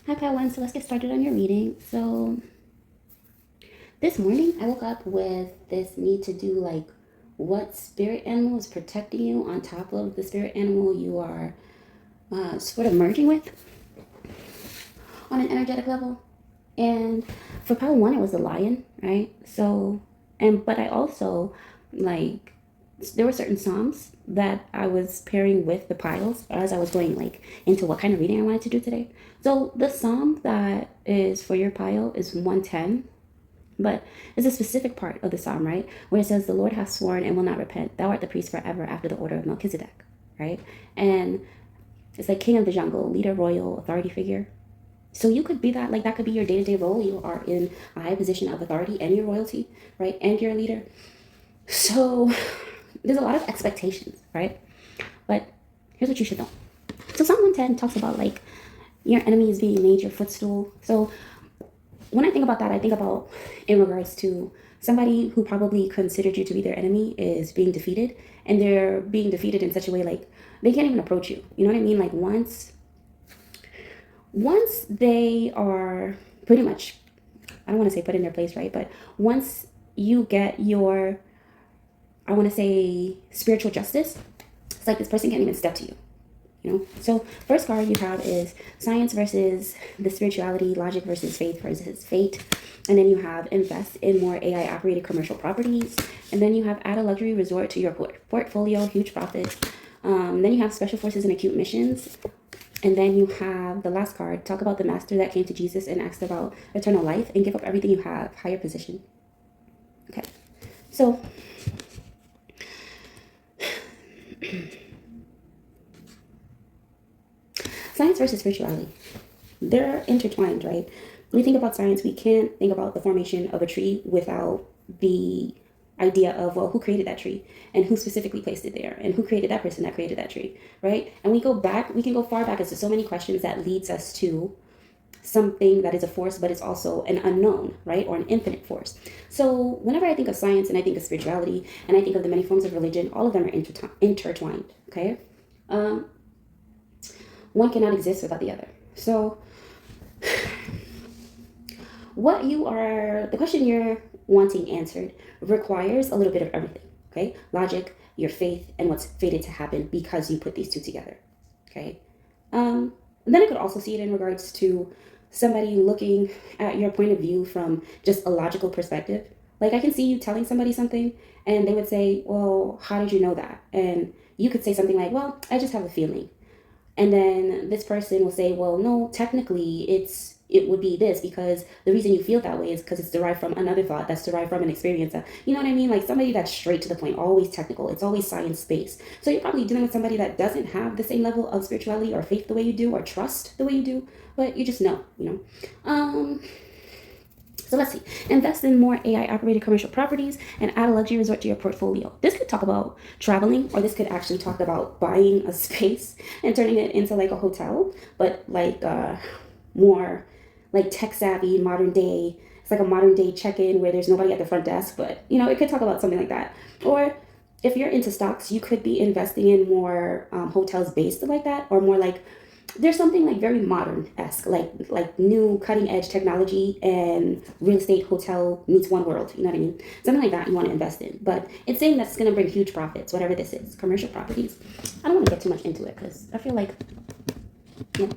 Hi, Padawan. So let's get started on your reading. So this morning, I woke up with this need to do like what spirit animal is protecting you on top of the spirit animal you are sort of merging with on an energetic level. And for power one, it was the lion, right? So, but I also like there were certain psalms that I was pairing with the piles as I was going like into what kind of reading I wanted to do today. So the psalm that is for your pile is 110, but it's a specific part of the psalm, right? Where it says, "The Lord hath sworn and will not repent. Thou art the priest forever after the order of Melchizedek," right? And it's like king of the jungle, leader, royal, authority figure. So you could be that, like that could be your day-to-day role. You are in a high position of authority and your royalty, right? And you're a leader. So there's a lot of expectations, right? But here's what you should know. So Psalm 110 talks about like your enemy is being made your footstool. So when I think about that, I think about in regards to somebody who probably considered you to be their enemy is being defeated, and they're being defeated in such a way like they can't even approach you. You know what I mean? Like once they are pretty much, I don't want to say put in their place, right? But once you get your, I want to say spiritual justice, it's like this person can't even step to you. You know? So first card you have is science versus the spirituality, logic versus faith versus fate. And then you have invest in more AI operated commercial properties. And then you have add a luxury resort to your portfolio, huge profits. Then you have special forces and acute missions. And then you have the last card, talk about the master that came to Jesus and asked about eternal life and give up everything you have, higher position. Okay, so science versus spirituality, they're intertwined, right? When we think about science, we can't think about the formation of a tree without the idea of, well, who created that tree and who specifically placed it there and who created that person that created that tree, right? And we go back, we can go far back as to so many questions that leads us to something that is a force, but it's also an unknown, right? Or an infinite force. So whenever I think of science and I think of spirituality and I think of the many forms of religion, all of them are intertwined, okay? Um, one cannot exist without the other. So the question you're wanting answered requires a little bit of everything, okay? Logic, your faith, and what's fated to happen because you put these two together, okay? Then I could also see it in regards to somebody looking at your point of view from just a logical perspective. Like I can see you telling somebody something and they would say, well, how did you know that? And you could say something like, well, I just have a feeling. And then this person will say, well, no, technically it would be this because the reason you feel that way is because it's derived from another thought that's derived from an experience. You know what I mean? Like somebody that's straight to the point, always technical. It's always science-based. So you're probably dealing with somebody that doesn't have the same level of spirituality or faith the way you do or trust the way you do, but you just know, you know. So let's see. Invest in more AI operated commercial properties and add a luxury resort to your portfolio. This could talk about traveling, or this could actually talk about buying a space and turning it into like a hotel, but like more like tech savvy, modern day. It's like a modern day check-in where there's nobody at the front desk, but you know, it could talk about something like that. Or if you're into stocks, you could be investing in more hotels based like that, or more like there's something like very modern-esque, like new cutting-edge technology and real estate hotel meets one world, you know what I mean? Something like that you want to invest in. But it's saying that's going to bring huge profits, whatever this is, commercial properties. I don't want to get too much into it because I feel like, yeah.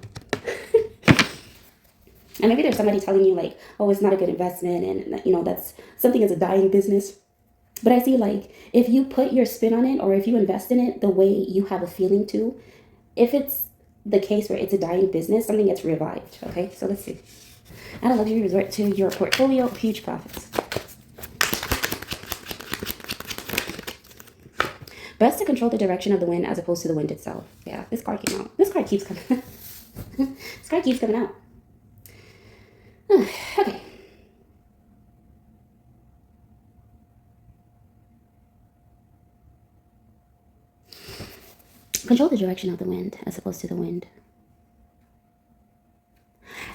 And maybe there's somebody telling you like, oh, it's not a good investment and, you know, that's something is a dying business. But I see like if you put your spin on it or if you invest in it the way you have a feeling to, if it's the case where it's a dying business, something gets revived. Okay, so let's see. Add a luxury resort to your portfolio, huge profits. Best to control the direction of the wind as opposed to the wind itself. Yeah, this card came out. This card keeps coming. This card keeps coming out. Okay. Control the direction of the wind as opposed to the wind.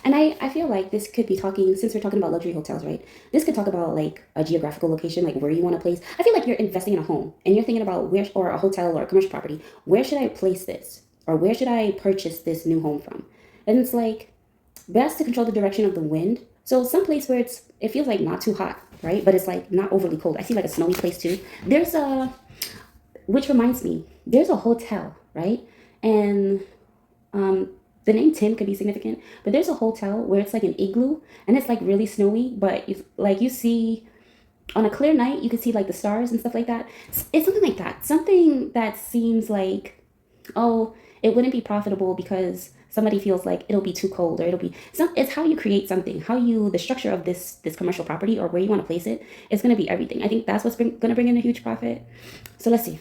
And I feel like this could be talking, since we're talking about luxury hotels, right? This could talk about like a geographical location, like where you want to place. I feel like you're investing in a home and you're thinking about where, or a hotel or a commercial property, where should I place this? Or where should I purchase this new home from? And it's like, best to control the direction of the wind. So some place where it feels like not too hot, right? But it's like not overly cold. I see like a snowy place too. There's a, which reminds me, there's a hotel, right? And um, the name Tim could be significant, but there's a hotel where it's like an igloo and it's like really snowy, but like you see on a clear night, you can see like the stars and stuff like that. It's something like that. Something that seems like, oh, it wouldn't be profitable because somebody feels like it'll be too cold or it'll be some. It's how you create something, how you the structure of this commercial property or where you want to place it. It's going to be everything. I think that's what's going to bring in a huge profit. So let's see.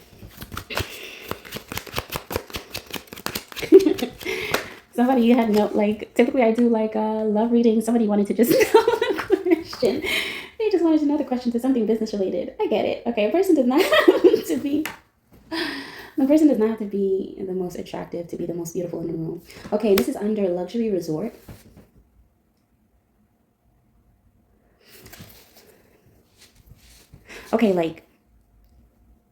Somebody you had no like. Typically, I do like love reading. Somebody wanted to just know the question. They just wanted to know the question to something business related. I get it. Okay, a person does not have to be. The person does not have to be the most attractive to be the most beautiful in the room. Okay, this is under luxury resort. Okay, like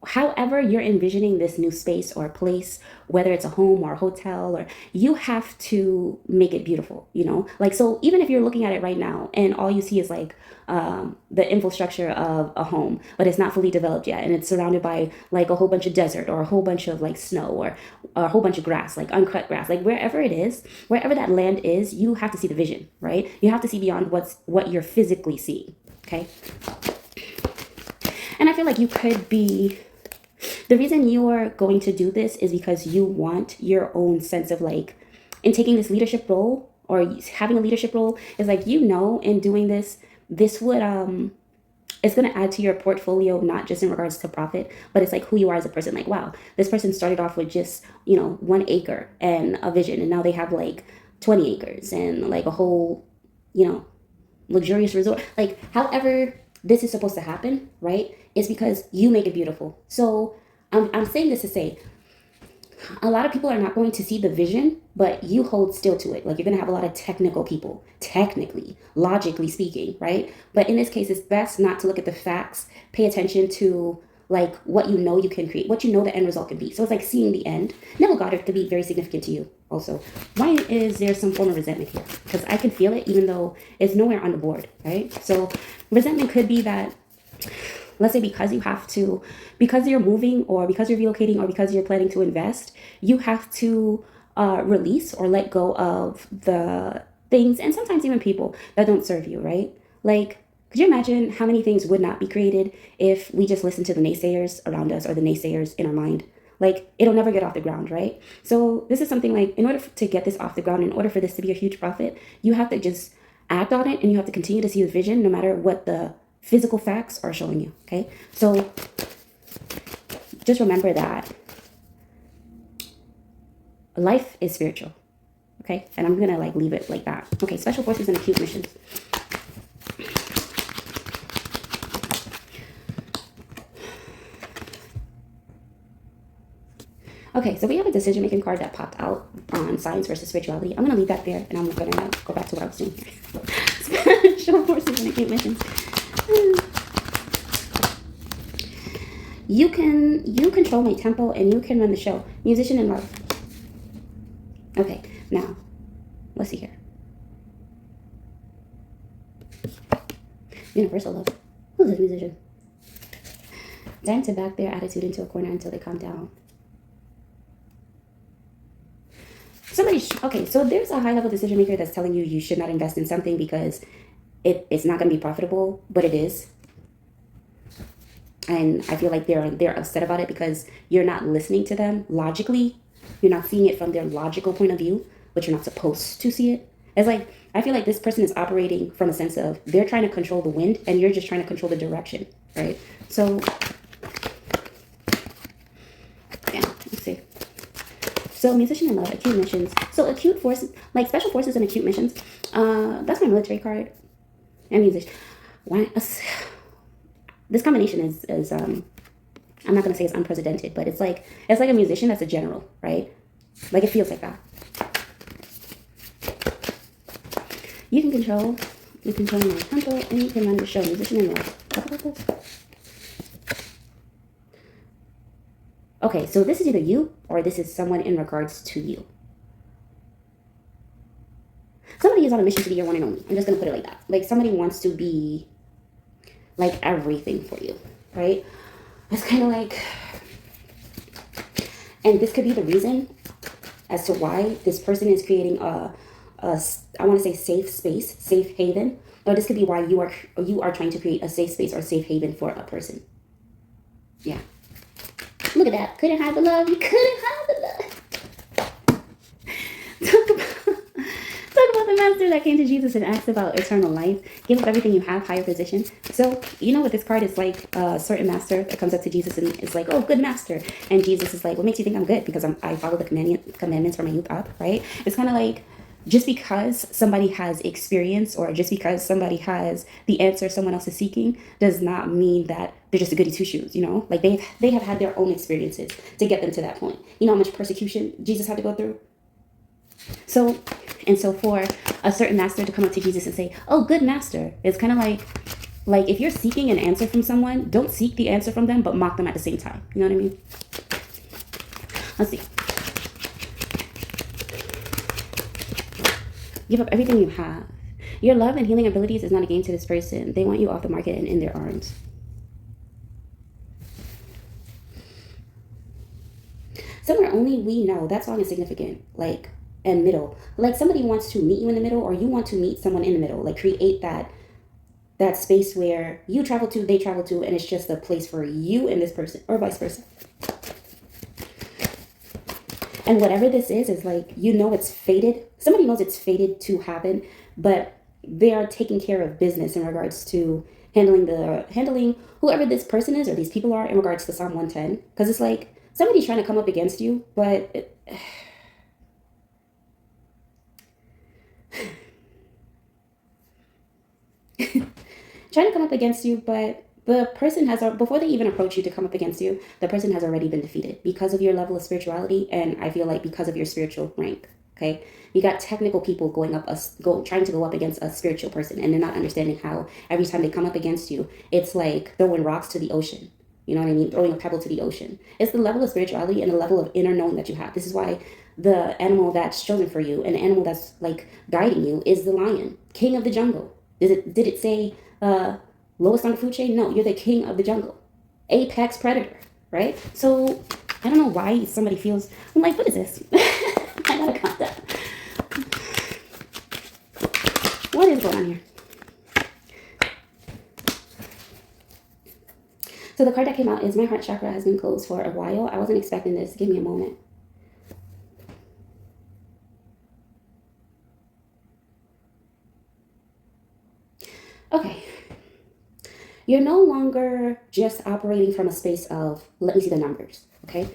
however you're envisioning this new space or place, whether it's a home or a hotel, or you have to make it beautiful, you know? Like, so even if you're looking at it right now and all you see is like the infrastructure of a home, but it's not fully developed yet, and it's surrounded by like a whole bunch of desert or a whole bunch of like snow or a whole bunch of grass, like uncut grass, like wherever it is, wherever that land is, you have to see the vision, right? You have to see beyond what you're physically seeing, okay? And I feel like you could be, the reason you're going to do this is because you want your own sense of like, in taking this leadership role or having a leadership role is like, you know, in doing this, this would, it's going to add to your portfolio, not just in regards to profit, but it's like who you are as a person. Like, wow, this person started off with just, you know, 1 acre and a vision. And now they have like 20 acres and like a whole, you know, luxurious resort. Like, however this is supposed to happen, right? Is because you make it beautiful. So I'm saying this to say, a lot of people are not going to see the vision, but you hold still to it. Like, you're going to have a lot of technical people, technically, logically speaking, right? But in this case, it's best not to look at the facts. Pay attention to like what you know you can create, what you know the end result can be. So it's like seeing the end. Neville Goddard could be very significant to you also. Why is there some form of resentment here? Because I can feel it even though it's nowhere on the board, right? So resentment could be that, let's say because you have to, because you're moving or because you're relocating or because you're planning to invest, you have to release or let go of the things and sometimes even people that don't serve you, right? Like, could you imagine how many things would not be created if we just listened to the naysayers around us or the naysayers in our mind? Like, it'll never get off the ground, right? So this is something like, in order to get this off the ground, in order for this to be a huge profit, you have to just act on it and you have to continue to see the vision no matter what the physical facts are showing you, okay? So just remember that life is spiritual, okay? And I'm gonna like leave it like that. Okay, special forces and acute missions. Okay, so we have a decision-making card that popped out on science versus spirituality. I'm gonna leave that there and I'm gonna go back to what I was doing here. Special forces and acute missions. You control my tempo and you can run the show. Musician in love. Okay, now, let's see here. Universal love. Who's this musician? Time to back their attitude into a corner until they calm down. Okay, so there's a high-level decision maker that's telling you should not invest in something because it's not going to be profitable, but it is. And I feel like they're upset about it because you're not listening to them logically. You're not seeing it from their logical point of view, but you're not supposed to see it. It's like, I feel like this person is operating from a sense of they're trying to control the wind and you're just trying to control the direction, right? So, yeah, let's see. So musician in love, acute missions. So acute forces, like special forces and acute missions. That's my military card. And musician. Why? This combination is I'm not gonna say it's unprecedented, but it's like a musician that's a general, right? Like, it feels like that. You control my tempo and you can run the show. Musician in love. Talk about this. Okay, so this is either you or this is someone in regards to you. Somebody somebody is on a mission to be your one and only. I'm just going to put it like that. Like somebody wants to be like everything for you, right? It's kind of like, and this could be the reason as to why this person is creating I want to say safe space, safe haven, or this could be why you are trying to create a safe space or safe haven for a person. Yeah. Look at that. Couldn't hide the love. You couldn't hide the love. Talk about the master that came to Jesus and asked about eternal life. Give up everything you have, higher position. So, you know what this card is like? A certain master that comes up to Jesus and is like, oh, good master. And Jesus is like, what makes you think I'm good? Because I follow the commandments from my youth up, right? It's kind of like, just because somebody has experience or just because somebody has the answer someone else is seeking does not mean that they're just a goody two shoes, you know? Like they have had their own experiences to get them to that point. You know how much persecution Jesus had to go through? So for a certain master to come up to Jesus and say, oh, good master, it's kind of like if you're seeking an answer from someone, don't seek the answer from them, but mock them at the same time. You know what I mean? Let's see. Give up everything you have. Your love and healing abilities is not a game to this person. They want you off the market and in their arms. Somewhere only we know. That song is significant. Like, and middle. Like somebody wants to meet you in the middle, or you want to meet someone in the middle. Like create that space where you travel to, they travel to, and it's just a place for you and this person, or vice versa. And whatever this is like, you know, it's fated. Somebody knows it's fated to happen, but they are taking care of business in regards to handling whoever this person is or these people are in regards to Psalm 110. Because it's like somebody's trying to come up against you, but trying to come up against you, but the person has, before they even approach you to come up against you, the person has already been defeated because of your level of spirituality, and I feel like because of your spiritual rank, okay? You got technical people trying to go up against a spiritual person, and they're not understanding how every time they come up against you, it's like throwing rocks to the ocean. You know what I mean? Throwing a pebble to the ocean. It's the level of spirituality and the level of inner knowing that you have. This is why the animal that's chosen for you and the animal that's like guiding you is the lion, king of the jungle. Did it say lowest on the food chain? No, you're the king of the jungle, apex predator, right? So I don't know why somebody feels, I'm like, what is this? I gotta calm down. What is going on here? So the card that came out is my heart chakra has been closed for a while. I wasn't expecting this. Give me a moment. Okay. You're no longer just operating from a space of, let me see the numbers, okay?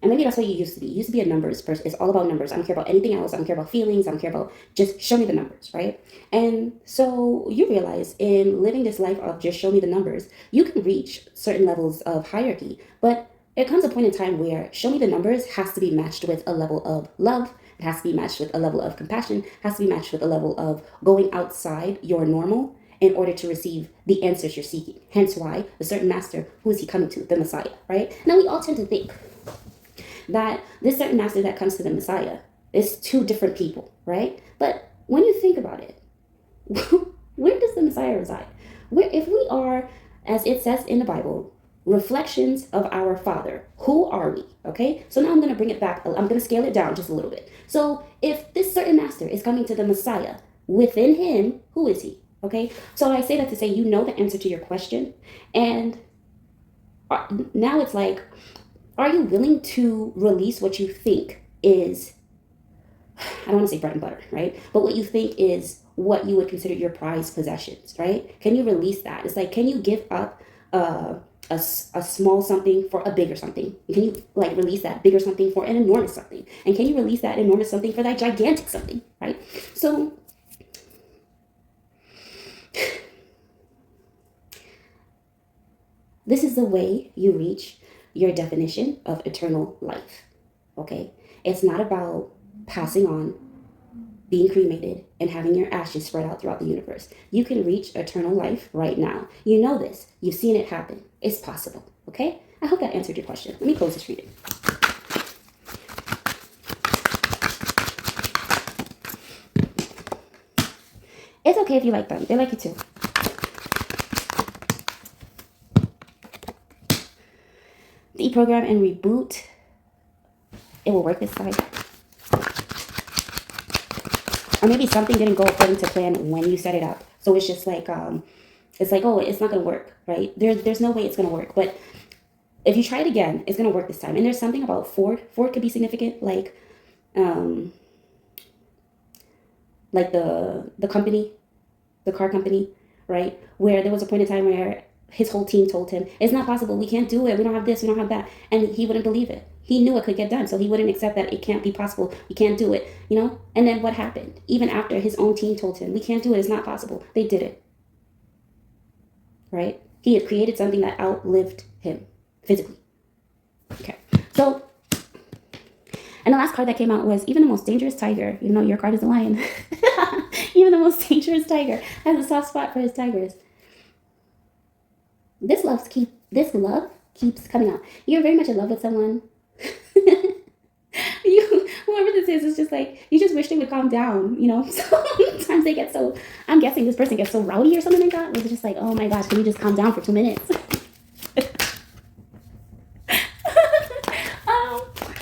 And maybe that's what you used to be. You used to be a numbers person. It's all about numbers. I don't care about anything else. I don't care about feelings. I don't care about, just show me the numbers, right? And so you realize in living this life of just show me the numbers, you can reach certain levels of hierarchy. But it comes a point in time where show me the numbers has to be matched with a level of love. It has to be matched with a level of compassion. It has to be matched with a level of going outside your normal in order to receive the answers you're seeking. Hence why a certain master, who is he coming to? The Messiah, right? Now we all tend to think that this certain master that comes to the Messiah is two different people, right? But when you think about it, where does the Messiah reside? If we are, as it says in the Bible, reflections of our Father, who are we? Okay, so now I'm going to bring it back. I'm going to scale it down just a little bit. So if this certain master is coming to the Messiah, within him, who is he? Okay, so I say that to say you know the answer to your question, and now it's like, are you willing to release what you think is, I don't want to say bread and butter, right? But what you think is what you would consider your prized possessions, right? Can you release that? It's like, can you give up a small something for a bigger something? Can you like release that bigger something for an enormous something? And can you release that enormous something for that gigantic something, right? So this is the way you reach your definition of eternal life, okay? It's not about passing on, being cremated, and having your ashes spread out throughout the universe. You can reach eternal life right now. You know this. You've seen it happen. It's possible, okay? I hope that answered your question. Let me close this reading. It's okay if you like them. They like you too. Deprogram and reboot. It will work this time. Or maybe something didn't go according to plan when you set it up. So it's just like, oh, it's not going to work, right? There's no way it's going to work. But if you try it again, it's going to work this time. And there's something about Ford. Ford could be significant, like the company, the car company, right? Where there was a point in time where his whole team told him, it's not possible, we can't do it, we don't have this, we don't have that. And he wouldn't believe it. He knew it could get done, so he wouldn't accept that it can't be possible, we can't do it, you know? And then what happened? Even after his own team told him, we can't do it, it's not possible, they did it, right? He had created something that outlived him, physically. Okay, so, and the last card that came out was even the most dangerous tiger, even though your card is a lion. Even the most dangerous tiger has a soft spot for his tigers. This love keeps coming out. You're very much in love with someone. Whoever this is just like, you just wish they would calm down, you know? Sometimes they get so, I'm guessing this person gets so rowdy or something like that. It's just like, oh my gosh, can you just calm down for 2 minutes?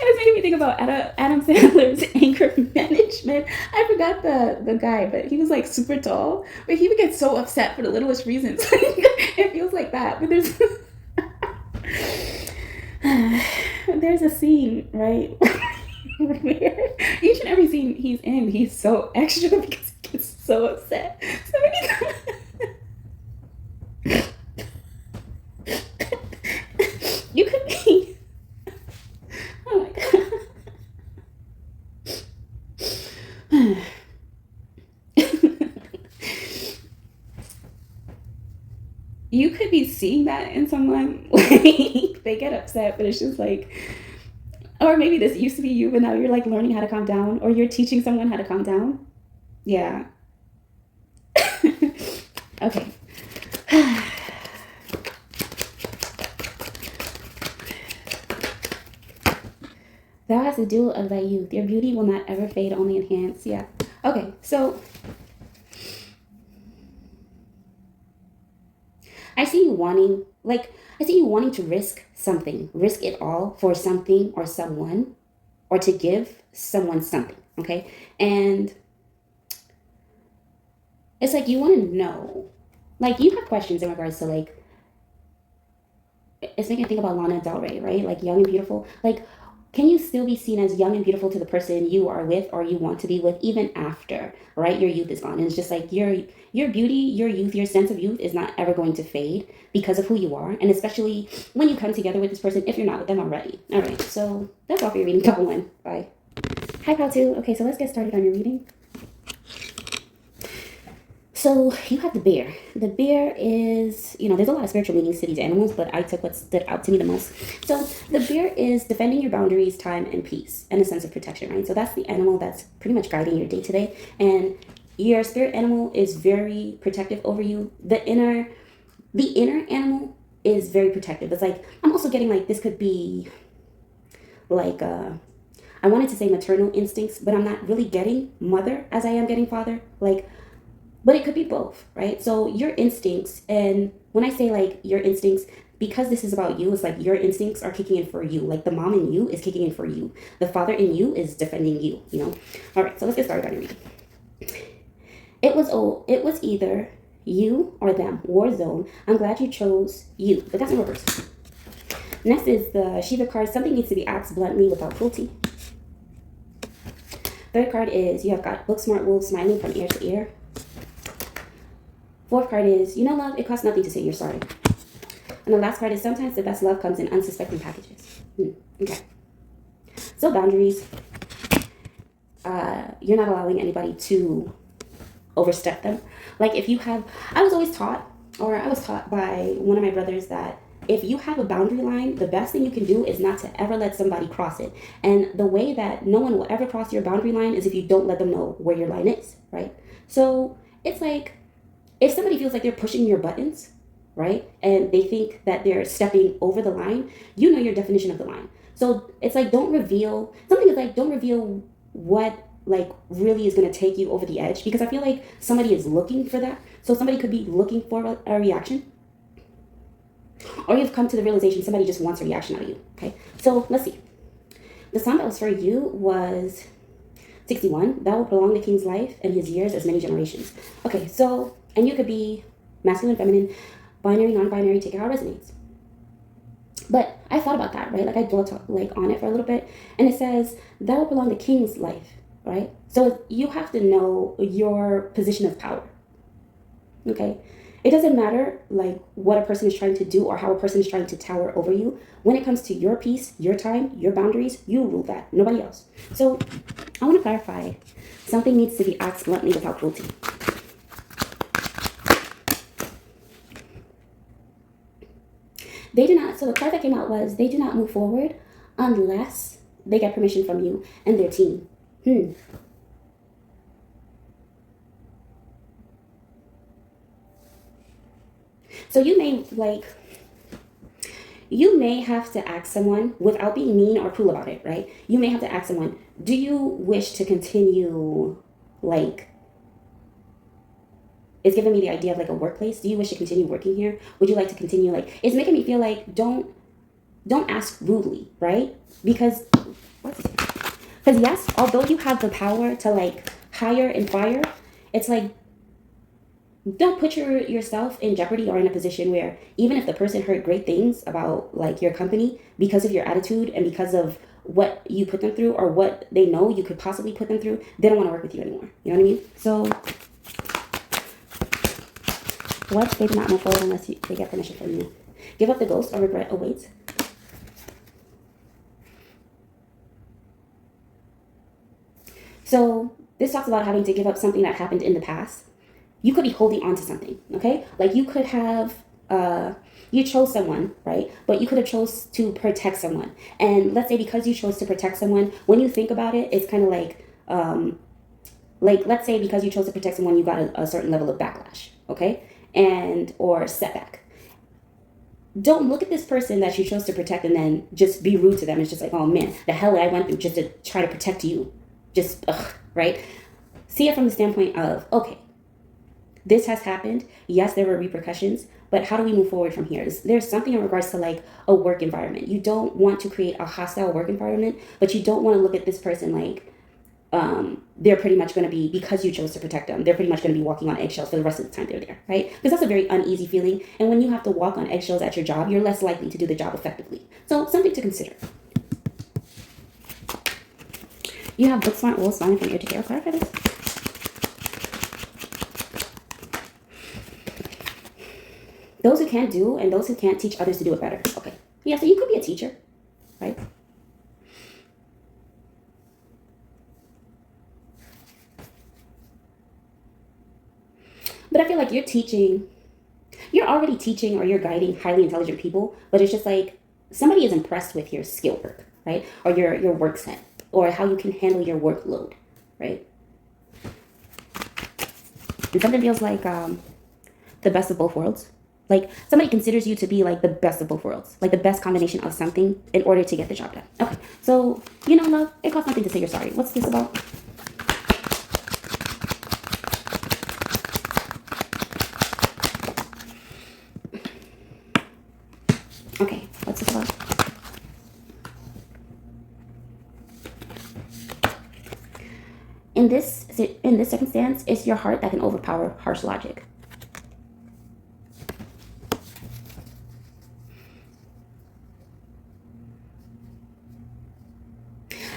It made me think about Adam Sandler's anger management. I forgot the guy, but he was like super tall, but he would get so upset for the littlest reasons. It feels like that, but there's a scene, right, where each and every scene he's in, he's so extra because he gets so upset so many times. You could be, oh my god. You could be seeing that in someone, like they get upset, but it's just like, or maybe this used to be you, but now you're like learning how to calm down, or you're teaching someone how to calm down. Yeah. Okay. Thou hast the dew of thy youth. Your beauty will not ever fade, only enhance. Yeah. Okay, so I see you wanting to risk something, risk it all for something or someone, or to give someone something, okay? And it's like you want to know, like you have questions in regards to like, it's making me think about Lana Del Rey, right? Like young and beautiful. Like, can you still be seen as young and beautiful to the person you are with or you want to be with even after, right? Your youth is gone. And it's just like your beauty, your youth, your sense of youth is not ever going to fade because of who you are. And especially when you come together with this person, if you're not with them already. All right, so that's all for your reading. Couple one. Bye. Hi, Pal 2. Okay, so let's get started on your reading. So you have the bear. The bear is, there's a lot of spiritual meanings to these animals, but I took what stood out to me the most. So the bear is defending your boundaries, time, and peace, and a sense of protection, right? So that's the animal that's pretty much guiding your day to day. And your spirit animal is very protective over you. The inner animal is very protective. It's like, I'm also getting like, this could be like, I wanted to say maternal instincts, but I'm not really getting mother as I am getting father. Like, but it could be both, right? So your instincts, and when I say like your instincts, because this is about you, it's like your instincts are kicking in for you. Like the mom in you is kicking in for you. The father in you is defending you, All right, so let's get started on your reading. It was either you or them, war zone. I'm glad you chose you, but that's in reverse. Next is the Shiva card. Something needs to be asked bluntly without cruelty. Third card is you have got book smart wolves smiling from ear to ear. Fourth card is, love, it costs nothing to say you're sorry. And the last card is sometimes the best love comes in unsuspecting packages. Okay. So boundaries. You're not allowing anybody to overstep them. Like if you have, I was taught by one of my brothers that if you have a boundary line, the best thing you can do is not to ever let somebody cross it. And the way that no one will ever cross your boundary line is if you don't let them know where your line is, right? So it's like, if somebody feels like they're pushing your buttons, right, and they think that they're stepping over the line, your definition of the line. So it's like, don't reveal what like really is going to take you over the edge, because I feel like somebody is looking for that. So somebody could be looking for a reaction, or you've come to the realization somebody just wants a reaction out of you. Okay, so let's see. The song that was for you was 61. That will prolong the king's life and his years as many generations. Okay, so, and you could be masculine, feminine, binary, non-binary, take it how it resonates. But I thought about that, right? Like I dwelt like on it for a little bit, and it says that will prolong the king's life, right? So you have to know your position of power. Okay, it doesn't matter like what a person is trying to do or how a person is trying to tower over you. When it comes to your peace, your time, your boundaries, you rule that, nobody else. So I want to clarify, something needs to be asked bluntly without cruelty. They do not, so the card that came out was, they do not move forward unless they get permission from you and their team. So you may have to ask someone without being mean or cruel about it, right? You may have to ask someone, do you wish to continue, like, it's giving me the idea of like a workplace. Do you wish to continue working here? Would you like to continue, like, it's making me feel like don't ask rudely, right? Because yes, although you have the power to like hire and fire, it's like, don't put yourself in jeopardy or in a position where even if the person heard great things about like your company, because of your attitude and because of what you put them through or what they know you could possibly put them through, they don't want to work with you anymore. You know what I mean? So what? They do not move forward unless they get permission from you. Give up the ghost or regret awaits. So this talks about having to give up something that happened in the past. You could be holding on to something, okay? Like you could have, you chose someone, right? But you could have chose to protect someone. And let's say because you chose to protect someone, when you think about it, it's kind of like let's say because you chose to protect someone, you got a certain level of backlash, okay? Or setback. Don't look at this person that you chose to protect and then just be rude to them. It's just like, oh man, the hell I went through just to try to protect you. Just, right? See it from the standpoint of, okay, this has happened. Yes, there were repercussions, but how do we move forward from here? There's something in regards to like a work environment. You don't want to create a hostile work environment, but you don't want to look at this person like they're pretty much going to be, because you chose to protect them, they're pretty much going to be walking on eggshells for the rest of the time they're there, right? Because that's a very uneasy feeling. And when you have to walk on eggshells at your job, you're less likely to do the job effectively. So something to consider. You have book smart wolves smiling from ear to ear. Clarify this. Those who can't do and those who can't teach others to do it better. Okay. Yeah, so you could be a teacher, right? But I feel like you're already teaching or you're guiding highly intelligent people, but it's just like somebody is impressed with your skill work, right? Or your work set, or how you can handle your workload, right? And something feels like the best of both worlds. Like somebody considers you to be like the best of both worlds, like the best combination of something in order to get the job done. Okay, so love, it costs nothing to say you're sorry. What's this about? Okay, what's this about? In this circumstance, it's your heart that can overpower harsh logic.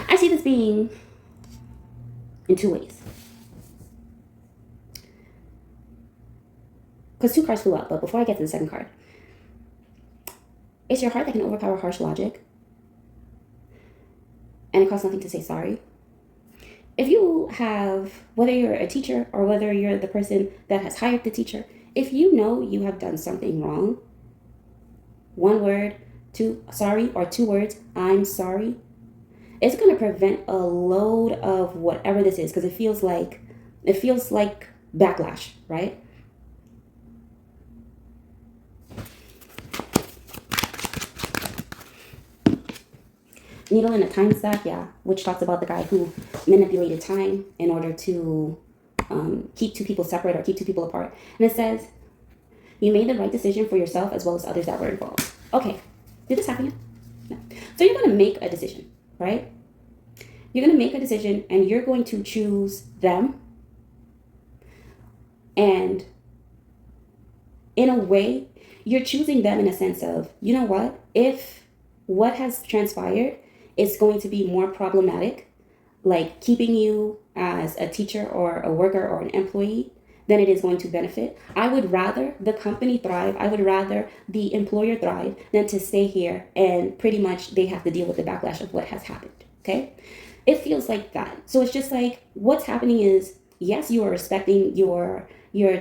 I see this being in two ways. Because two cards flew out, but before I get to the second card, it's your heart that can overpower harsh logic, and it costs nothing to say sorry. If you have, whether you're a teacher or whether you're the person that has hired the teacher, if you know you have done something wrong, one word, sorry, or two words, I'm sorry, it's going to prevent a load of whatever this is, because it feels like backlash, right? Needle in a time stack, yeah, which talks about the guy who manipulated time in order to keep two people separate or keep two people apart. And it says, you made the right decision for yourself as well as others that were involved. Okay, did this happen yet? No. So you're going to make a decision, right? You're going to make a decision and you're going to choose them. And in a way, you're choosing them in a sense of, you know what? If what has transpired is going to be more problematic, like keeping you as a teacher or a worker or an employee, then it is going to benefit. I would rather the company thrive. I would rather the employer thrive than to stay here and pretty much they have to deal with the backlash of what has happened. Okay? It feels like that. So it's just like what's happening is, yes, you are respecting your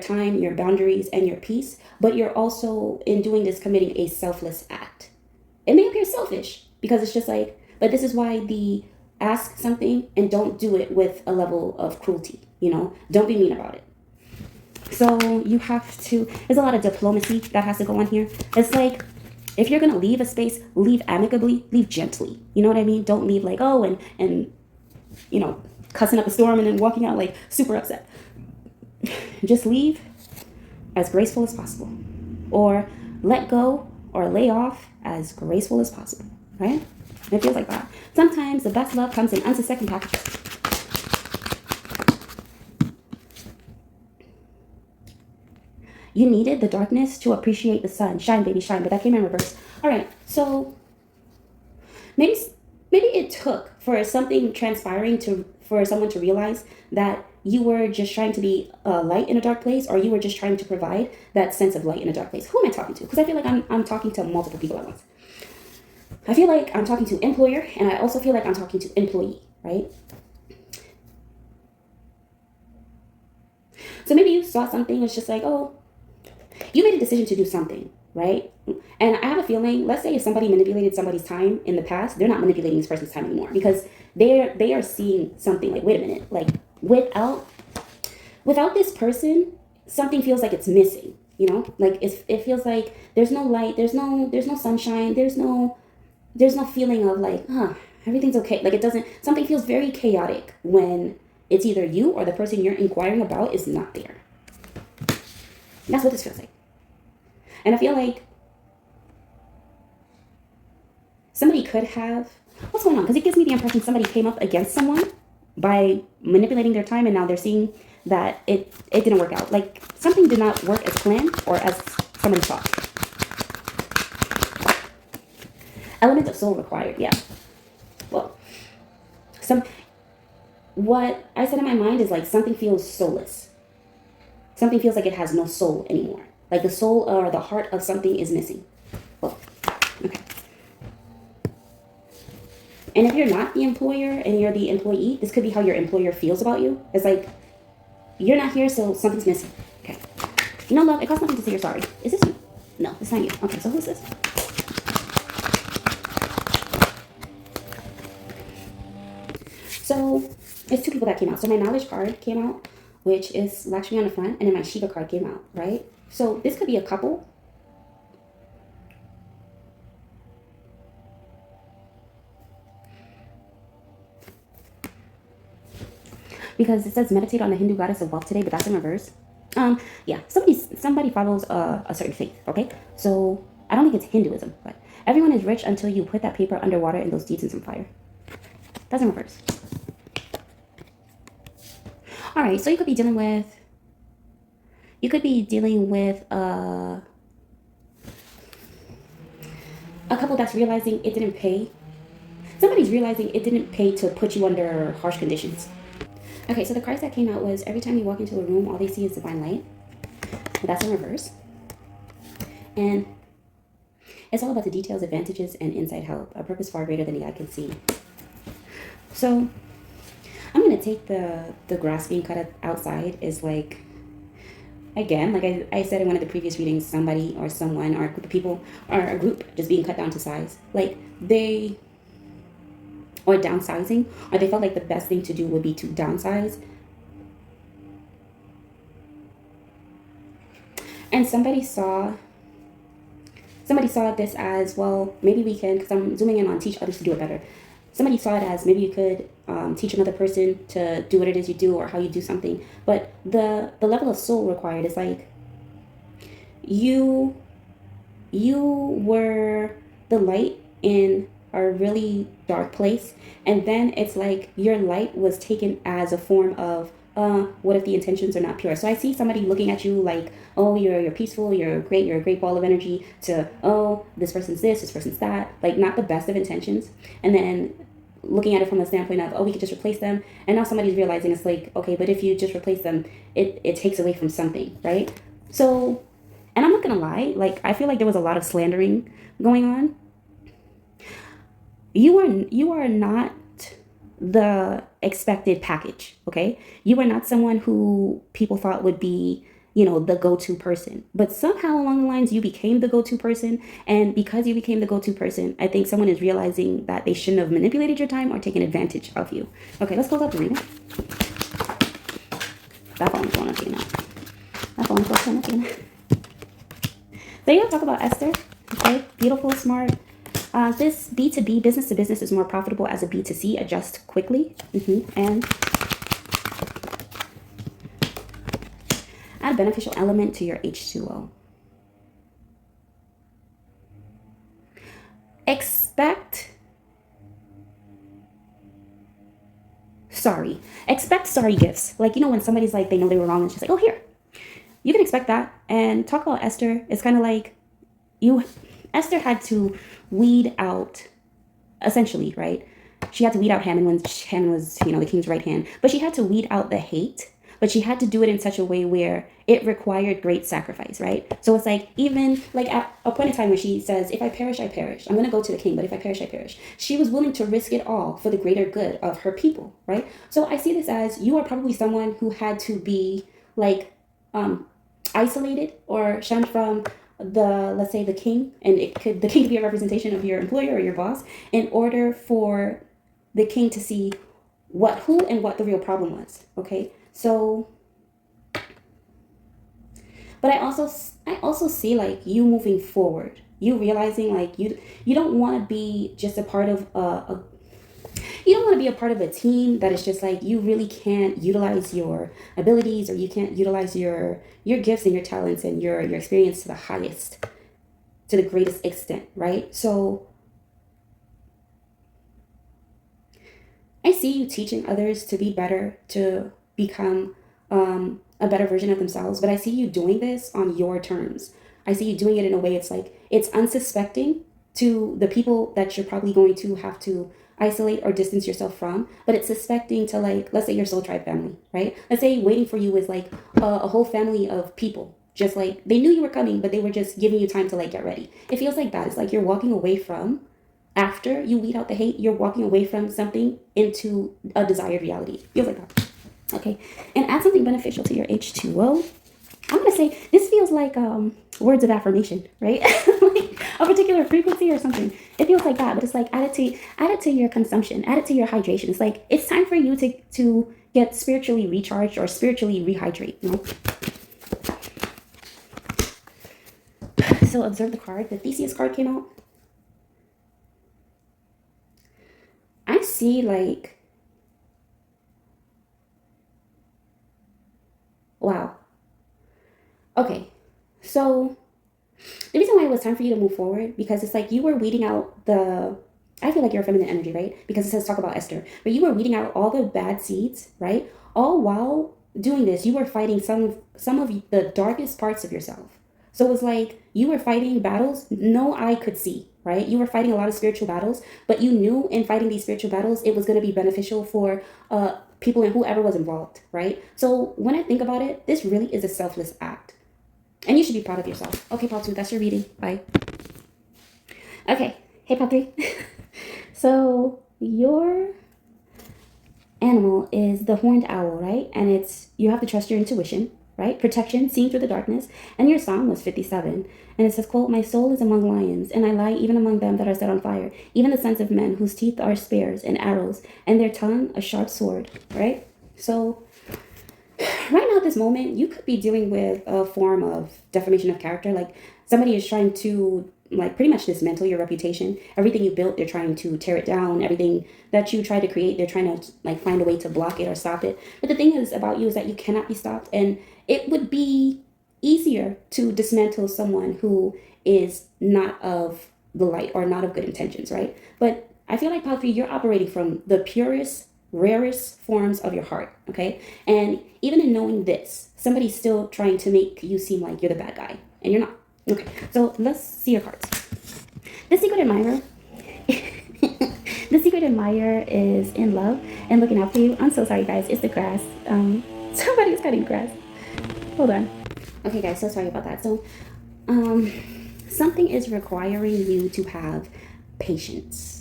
time, your boundaries, and your peace, but you're also, in doing this, committing a selfless act. It may appear selfish because it's just like, but this is why the ask something and don't do it with a level of cruelty, don't be mean about it. So you have to, there's a lot of diplomacy that has to go on here. It's like, if you're going to leave a space, leave amicably, leave gently. You know what I mean? Don't leave like, oh, and cussing up a storm and then walking out like super upset. Just leave as graceful as possible, or let go or lay off as graceful as possible, right? It feels like that. Sometimes the best love comes in unsuspecting packages. You needed the darkness to appreciate the sun. Shine, baby, shine. But that came in reverse. All right, so maybe it took for something transpiring for someone to realize that you were just trying to be a light in a dark place, or you were just trying to provide that sense of light in a dark place. Who am I talking to? Because I feel like I'm talking to multiple people at once. I feel like I'm talking to employer, and I also feel like I'm talking to employee, right? So maybe you saw something, it's just like, oh, you made a decision to do something, right? And I have a feeling, let's say if somebody manipulated somebody's time in the past, they're not manipulating this person's time anymore, because they are seeing something like, wait a minute, like without this person, something feels like it's missing, like it feels like there's no light, there's no sunshine, there's no feeling of like, everything's okay. Like something feels very chaotic when it's either you or the person you're inquiring about is not there. That's what this feels like. And I feel like somebody could have, what's going on? Because it gives me the impression somebody came up against someone by manipulating their time, and now they're seeing that it didn't work out. Like something did not work as planned or as somebody thought. Element of soul required, yeah. Well, what I said in my mind is like something feels soulless. Something feels like it has no soul anymore. Like the soul or the heart of something is missing. Well, okay. And if you're not the employer and you're the employee, this could be how your employer feels about you. It's like, you're not here, so something's missing. Okay. Love, it costs nothing to say you're sorry. Is this you? No, it's not you. Okay, so who's this? So it's two people that came out. So my knowledge card came out, which is Lakshmi on the front, and then my Shiva card came out, right? So this could be a couple. Because it says meditate on the Hindu goddess of wealth today, but that's in reverse. Yeah, somebody follows a certain faith, okay? So I don't think it's Hinduism, but everyone is rich until you put that paper underwater and those deeds in some fire. That's in reverse. All right, so you could be dealing with a couple that's realizing it didn't pay. Somebody's realizing it didn't pay to put you under harsh conditions. Okay, so the cards that came out was every time you walk into a room, all they see is divine light. That's in reverse. And it's all about the details, advantages, and inside help. A purpose far greater than the eye can see. So I'm going to take the grass being cut outside is like, again, like I said in one of the previous readings, somebody or someone or a group of people or a group just being cut down to size. Like or downsizing, or they felt like the best thing to do would be to downsize. And somebody saw this as, well, maybe we can, because I'm zooming in on teach others to do it better. somebody saw it as maybe you could teach another person to do what it is you do or how you do something. But the level of soul required is like you were the light in a really dark place, and then it's like your light was taken as a form of what if the intentions are not pure? So I see somebody looking at you like, oh, you're peaceful, you're a great ball of energy, to, oh, this person's this person's that, like not the best of intentions. And then looking at it from a standpoint of, oh, we could just replace them. And now somebody's realizing it's like, okay, but if you just replace them, it takes away from something, right? So, and I'm not gonna lie, like I feel like there was a lot of slandering going on. You are not the expected package, okay? You are not someone who people thought would be, you know, the go-to person. But somehow along the lines, you became the go-to person. And because you became the go-to person, I think someone is realizing that they shouldn't have manipulated your time or taken advantage of you. Okay, let's close up the reading. That phone's going up again now. That phone's going up again. So yeah, talk about Esther. Okay, beautiful, smart. This B2B, business to business, is more profitable as a B2C. Adjust quickly. And add a beneficial element to your H2O. Expect sorry gifts. Like, you know, when somebody's like, they know they were wrong and she's like, oh, here. You can expect that. And talk about Esther. It's kind of like Esther had to weed out, essentially, right? She had to weed out Haman when Haman was, you know, the king's right hand. But she had to weed out the hate. But she had to do it in such a way where it required great sacrifice, right? So it's like, even like at a point in time where she says, if I perish, I perish. I'm going to go to the king, but if I perish, I perish. She was willing to risk it all for the greater good of her people, right? So I see this as you are probably someone who had to be like isolated or shunned from let's say the king, and the king could be a representation of your employer or your boss, in order for the king to see who and what the real problem was. Okay, so, but I also see like you moving forward, you realizing like you don't want to be just a part of you don't want to be a part of a team that is just like, you really can't utilize your abilities, or you can't utilize your gifts and your talents and your experience to the highest, to the greatest extent, right? So I see you teaching others to be better, to become a better version of themselves, but I see you doing this on your terms. I see you doing it in a way it's like, it's unsuspecting to the people that you're probably going to have to isolate or distance yourself from, but it's suspecting to, like, let's say your soul tribe family, right? Let's say waiting for you is like a whole family of people, just like they knew you were coming, but they were just giving you time to like get ready. It feels like that. It's like you're walking away from, after you weed out the hate, you're walking away from something into a desired reality. It feels like that. Okay, and add something beneficial to your H2O. I'm gonna say this feels like words of affirmation, right? Like a particular frequency or something. It feels like that, but it's like add it to your consumption, add it to your hydration. It's like it's time for you to get spiritually recharged or spiritually rehydrate. You know? So observe the card. The Theseus card came out. I see like, wow. Okay, so the reason why it was time for you to move forward, because it's like you were weeding out I feel like you're a feminine energy, right? Because it says talk about Esther. But you were weeding out all the bad seeds, right? All while doing this, you were fighting some of the darkest parts of yourself. So it was like you were fighting battles no eye could see, right? You were fighting a lot of spiritual battles, but you knew in fighting these spiritual battles, it was going to be beneficial for people and whoever was involved, right? So when I think about it, this really is a selfless act. And you should be proud of yourself. Okay, Part 2, that's your reading. Bye. Okay, hey, Part 3. So your animal is the horned owl, right? And you have to trust your intuition, right? Protection, seeing through the darkness. And your psalm was 57. And it says, quote, my soul is among lions, and I lie even among them that are set on fire, even the sons of men whose teeth are spears and arrows, and their tongue a sharp sword, right? So right now at this moment, you could be dealing with a form of defamation of character. Like somebody is trying to like pretty much dismantle your reputation. Everything you built, they're trying to tear it down. Everything that you try to create, they're trying to like find a way to block it or stop it. But the thing is about you is that you cannot be stopped, and it would be easier to dismantle someone who is not of the light or not of good intentions, right? But I feel like Palfi, you're operating from the purest, rarest forms of your heart, okay? And even in knowing this, somebody's still trying to make you seem like you're the bad guy, and you're not. Okay, so let's see your cards. The secret admirer. The secret admirer is in love and looking out for you. I'm so sorry, guys. It's the grass. Somebody's cutting grass. Hold on. Okay, guys. So sorry about that. So, something is requiring you to have patience.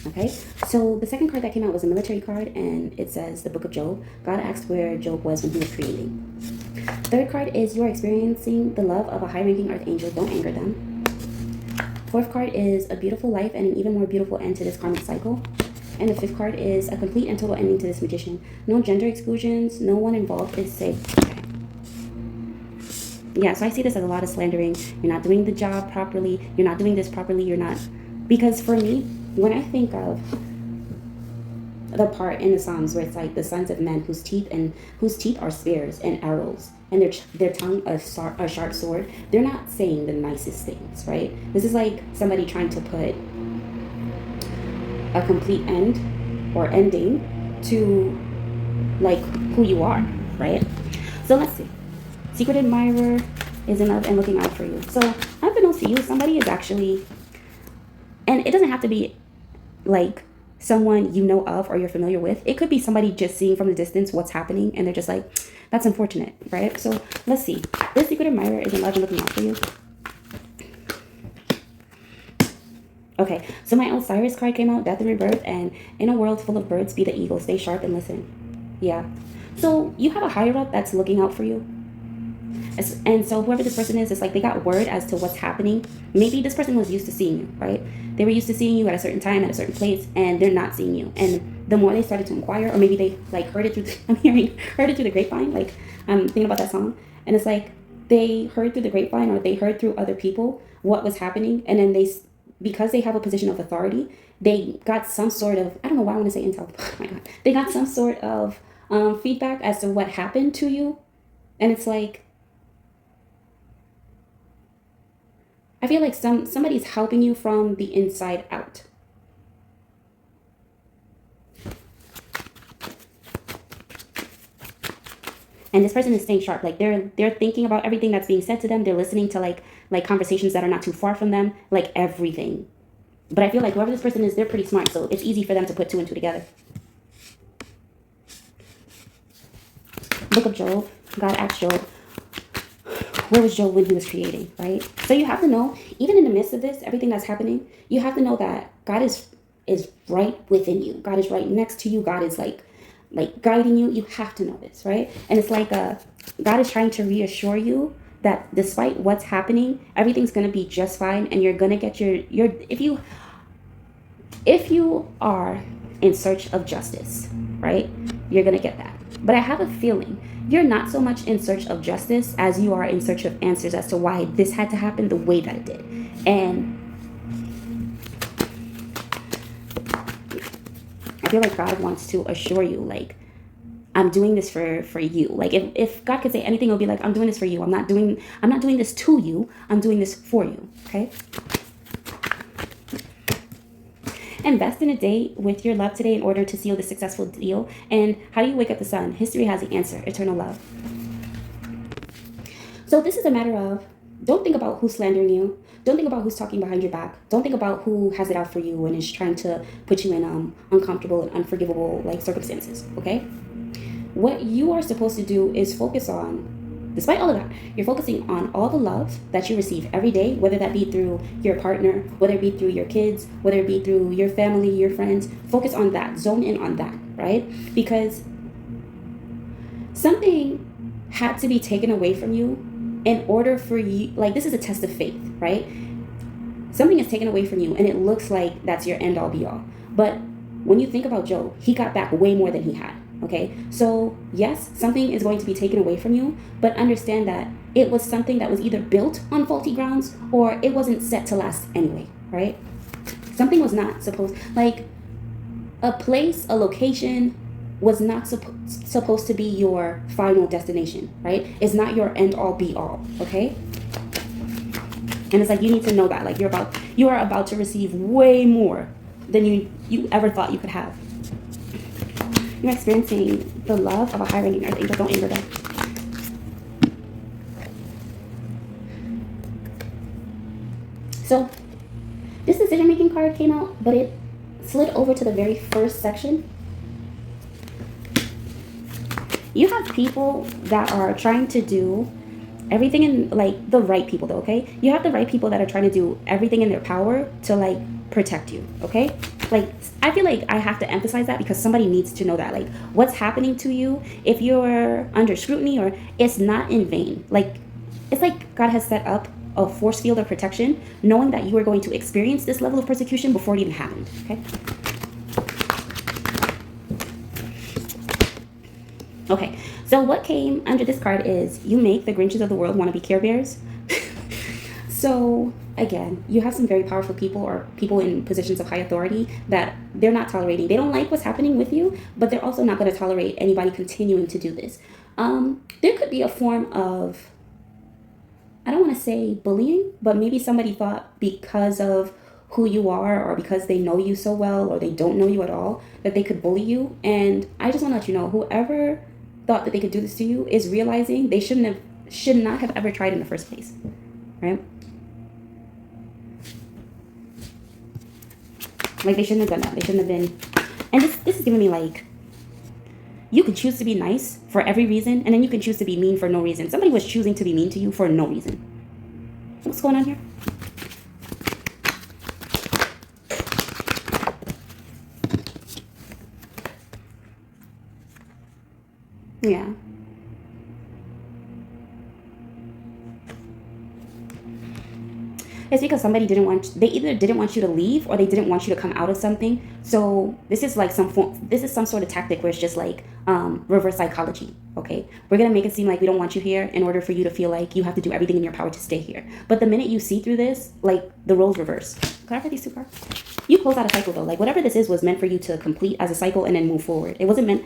Okay, so the second card that came out was a military card, and it says the Book of Job. God asked where Job was when he was creating. Third card is you're experiencing the love of a high-ranking archangel. Don't anger them. Fourth card is a beautiful life and an even more beautiful end to this karmic cycle. And the fifth card is a complete and total ending to this magician. No gender exclusions. No one involved is safe. Okay. Yeah, so I see this as a lot of slandering. You're not doing the job properly. You're not doing this properly. You're not. Because for me, when I think of the part in the Psalms where it's like the sons of men whose teeth are spears and arrows, and their tongue a sharp sword, they're not saying the nicest things, right? This is like somebody trying to put a complete end or ending to like who you are, right? So let's see. Secret admirer is in love and looking out for you. So unbeknownst to you, somebody is actually, and it doesn't have to be like someone you know of or you're familiar with. It could be somebody just seeing from the distance what's happening, and they're just like, that's unfortunate, right? So let's see. This secret admirer is in love and looking out for you. Okay, so my Osiris card came out, death and rebirth, and in a world full of birds, be the eagle, stay sharp and listen. Yeah. So you have a higher up that's looking out for you. And so whoever this person is, it's like they got word as to what's happening. Maybe this person was used to seeing you, right? They were used to seeing you at a certain time, at a certain place, and they're not seeing you. And the more they started to inquire, or maybe they like heard it through heard it through the grapevine. Like I'm thinking about that song, and it's like they heard through the grapevine, or they heard through other people what was happening, and then because they have a position of authority, they got some sort of, I don't know why I want to say intel. Oh my God, they got some sort of feedback as to what happened to you, and it's like, I feel like somebody's helping you from the inside out. And this person is staying sharp. Like they're thinking about everything that's being said to them. They're listening to like conversations that are not too far from them, like everything. But I feel like whoever this person is, they're pretty smart, so it's easy for them to put two and two together. Book of Job. God asked Job, where was Job when he was creating, right? So you have to know, even in the midst of this, everything that's happening, you have to know that God is right within you. God is right next to you. God is like guiding you. You have to know this, right? And it's like God is trying to reassure you that despite what's happening, everything's gonna be just fine, and you're gonna get your if you are in search of justice, right? You're gonna get that. But I have a feeling you're not so much in search of justice as you are in search of answers as to why this had to happen the way that it did. And I feel like God wants to assure you, like, I'm doing this for you. Like if God could say anything, it would be like, I'm doing this for you. I'm not doing this to you. I'm doing this for you. Okay? Invest in a date with your love today in order to seal the successful deal. And how do you wake up the sun? History has the answer. Eternal love. So this is a matter of, don't think about who's slandering you. Don't think about who's talking behind your back. Don't think about who has it out for you and is trying to put you in uncomfortable and unforgivable like circumstances. Okay? What you are supposed to do is focus on, despite all of that, you're focusing on all the love that you receive every day, whether that be through your partner, whether it be through your kids, whether it be through your family, your friends. Focus on that. Zone in on that, right? Because something had to be taken away from you in order for you, like this is a test of faith, right? Something is taken away from you and it looks like that's your end all be all. But when you think about Job, he got back way more than he had. Okay, so yes, something is going to be taken away from you, but understand that it was something that was either built on faulty grounds or it wasn't set to last anyway, right? Something was not supposed, like a place, a location was not supposed to be your final destination, right? It's not your end all be all, okay? And it's like you need to know that, like you are about to receive way more than you ever thought you could have. You're experiencing the love of a high-ranking earth angel. Don't anger them. So this decision-making card came out, but it slid over to the very first section. You have people that are trying to do everything in, like, the right people though, okay? You have the right people that are trying to do everything in their power to, like, protect you, okay? Like, I feel like I have to emphasize that because somebody needs to know that, like, what's happening to you, if you're under scrutiny, or it's not in vain. Like, it's like God has set up a force field of protection, knowing that you are going to experience this level of persecution before it even happened, okay? Okay, so what came under this card is you make the Grinches of the world want to be Care Bears. So again, you have some very powerful people or people in positions of high authority that they're not tolerating. They don't like what's happening with you, but they're also not going to tolerate anybody continuing to do this. There could be a form of, I don't want to say bullying, but maybe somebody thought because of who you are or because they know you so well or they don't know you at all that they could bully you. And I just want to let you know, whoever thought that they could do this to you is realizing they should not have ever tried in the first place, right? Like, they shouldn't have done that. They shouldn't have been. And this is giving me, like, you can choose to be nice for every reason, and then you can choose to be mean for no reason. Somebody was choosing to be mean to you for no reason. What's going on here? Yeah. It's because somebody they either didn't want you to leave or they didn't want you to come out of something. So this is like this is some sort of tactic where it's just like reverse psychology, okay? We're going to make it seem like we don't want you here in order for you to feel like you have to do everything in your power to stay here. But the minute you see through this, like, the roles reverse. Can I read these two cards? You close out a cycle though. Like, whatever this is was meant for you to complete as a cycle and then move forward. It wasn't meant,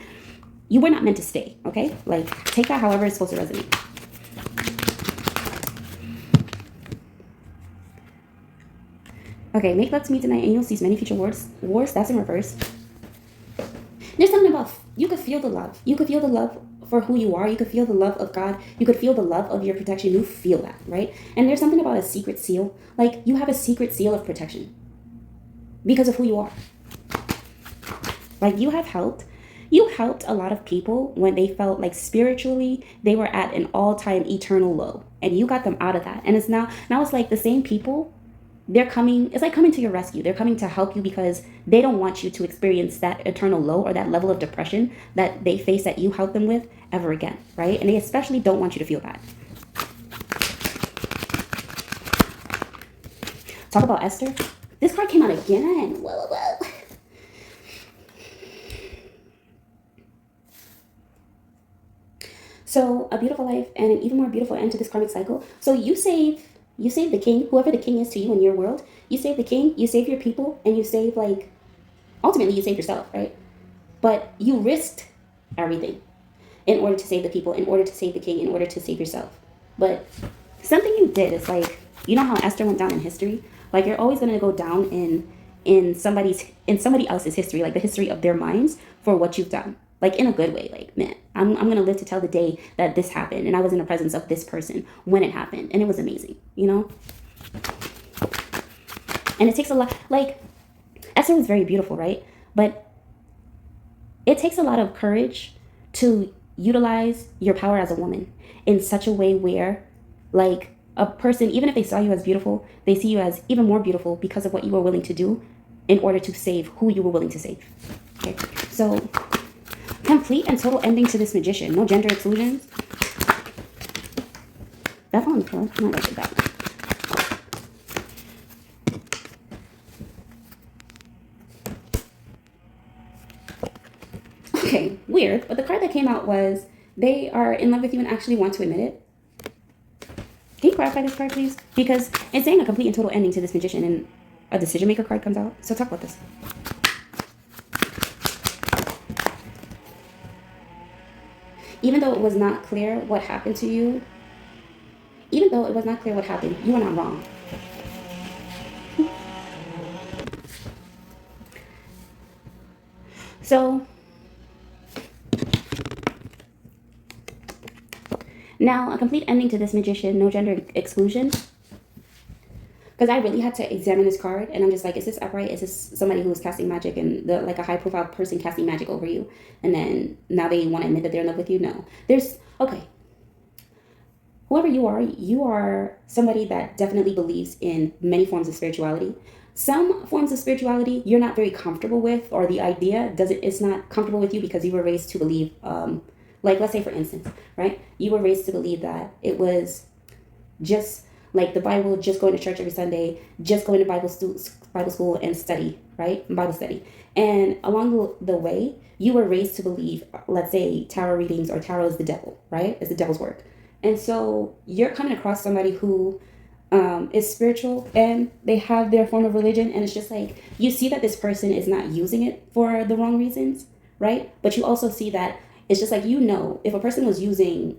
you were not meant to stay, okay? Like, take that however it's supposed to resonate. Okay, make love to me tonight and you'll cease many future wars. That's in reverse. There's something about, you could feel the love. You could feel the love for who you are. You could feel the love of God. You could feel the love of your protection. You feel that, right? And there's something about a secret seal. Like, you have a secret seal of protection because of who you are. Like, you helped a lot of people when they felt like spiritually they were at an all-time eternal low, and you got them out of that. And it's now it's like the same people, it's like coming to your rescue. They're coming to help you because they don't want you to experience that eternal low or that level of depression that they face that you helped them with ever again, right? And they especially don't want you to feel that. Talk about Esther. This card came out again. Whoa. So a beautiful life and an even more beautiful end to this karmic cycle. So you save the king, whoever the king is to you in your world. You save the king, you save your people, and you save, like, ultimately you save yourself, right? But you risked everything in order to save the people, in order to save the king, in order to save yourself. But something you did is, like, you know how Esther went down in history? Like, you're always going to go down in somebody else's history, like the history of their minds, for what you've done. Like, in a good way. Like, man, I'm going to live to tell the day that this happened and I was in the presence of this person when it happened, and it was amazing, you know? And it takes a lot, like, Esther was very beautiful, right? But it takes a lot of courage to utilize your power as a woman in such a way where, like, a person, even if they saw you as beautiful, they see you as even more beautiful because of what you were willing to do in order to save who you were willing to save. Okay, so complete and total ending to this magician. No gender exclusions. That's on the floor. I'm not gonna do that. Okay, weird, but the card that came out was they are in love with you and actually want to admit it. Can you clarify this card, please? Because it's saying a complete and total ending to this magician, and a decision maker card comes out. So talk about this. Even though it was not clear what happened to you, even though it was not clear what happened, you are not wrong. So now a complete ending to this magician, no gender exclusion. Because I really had to examine this card, and I'm just like, is this upright? Is this somebody who is casting magic and like a high profile person casting magic over you? And then now they want to admit that they're in love with you? No. Okay. Whoever you are somebody that definitely believes in many forms of spirituality. Some forms of spirituality you're not very comfortable with, or the idea it's not comfortable with you because you were raised to believe, like let's say for instance, right? You were raised to believe that it was just like the Bible, just going to church every Sunday, just going to Bible school and study, right? Bible study. And along the way, you were raised to believe, let's say, tarot readings or tarot is the devil, right? It's the devil's work. And so you're coming across somebody who is spiritual and they have their form of religion, and it's just like you see that this person is not using it for the wrong reasons, right? But you also see that it's just like, if a person was using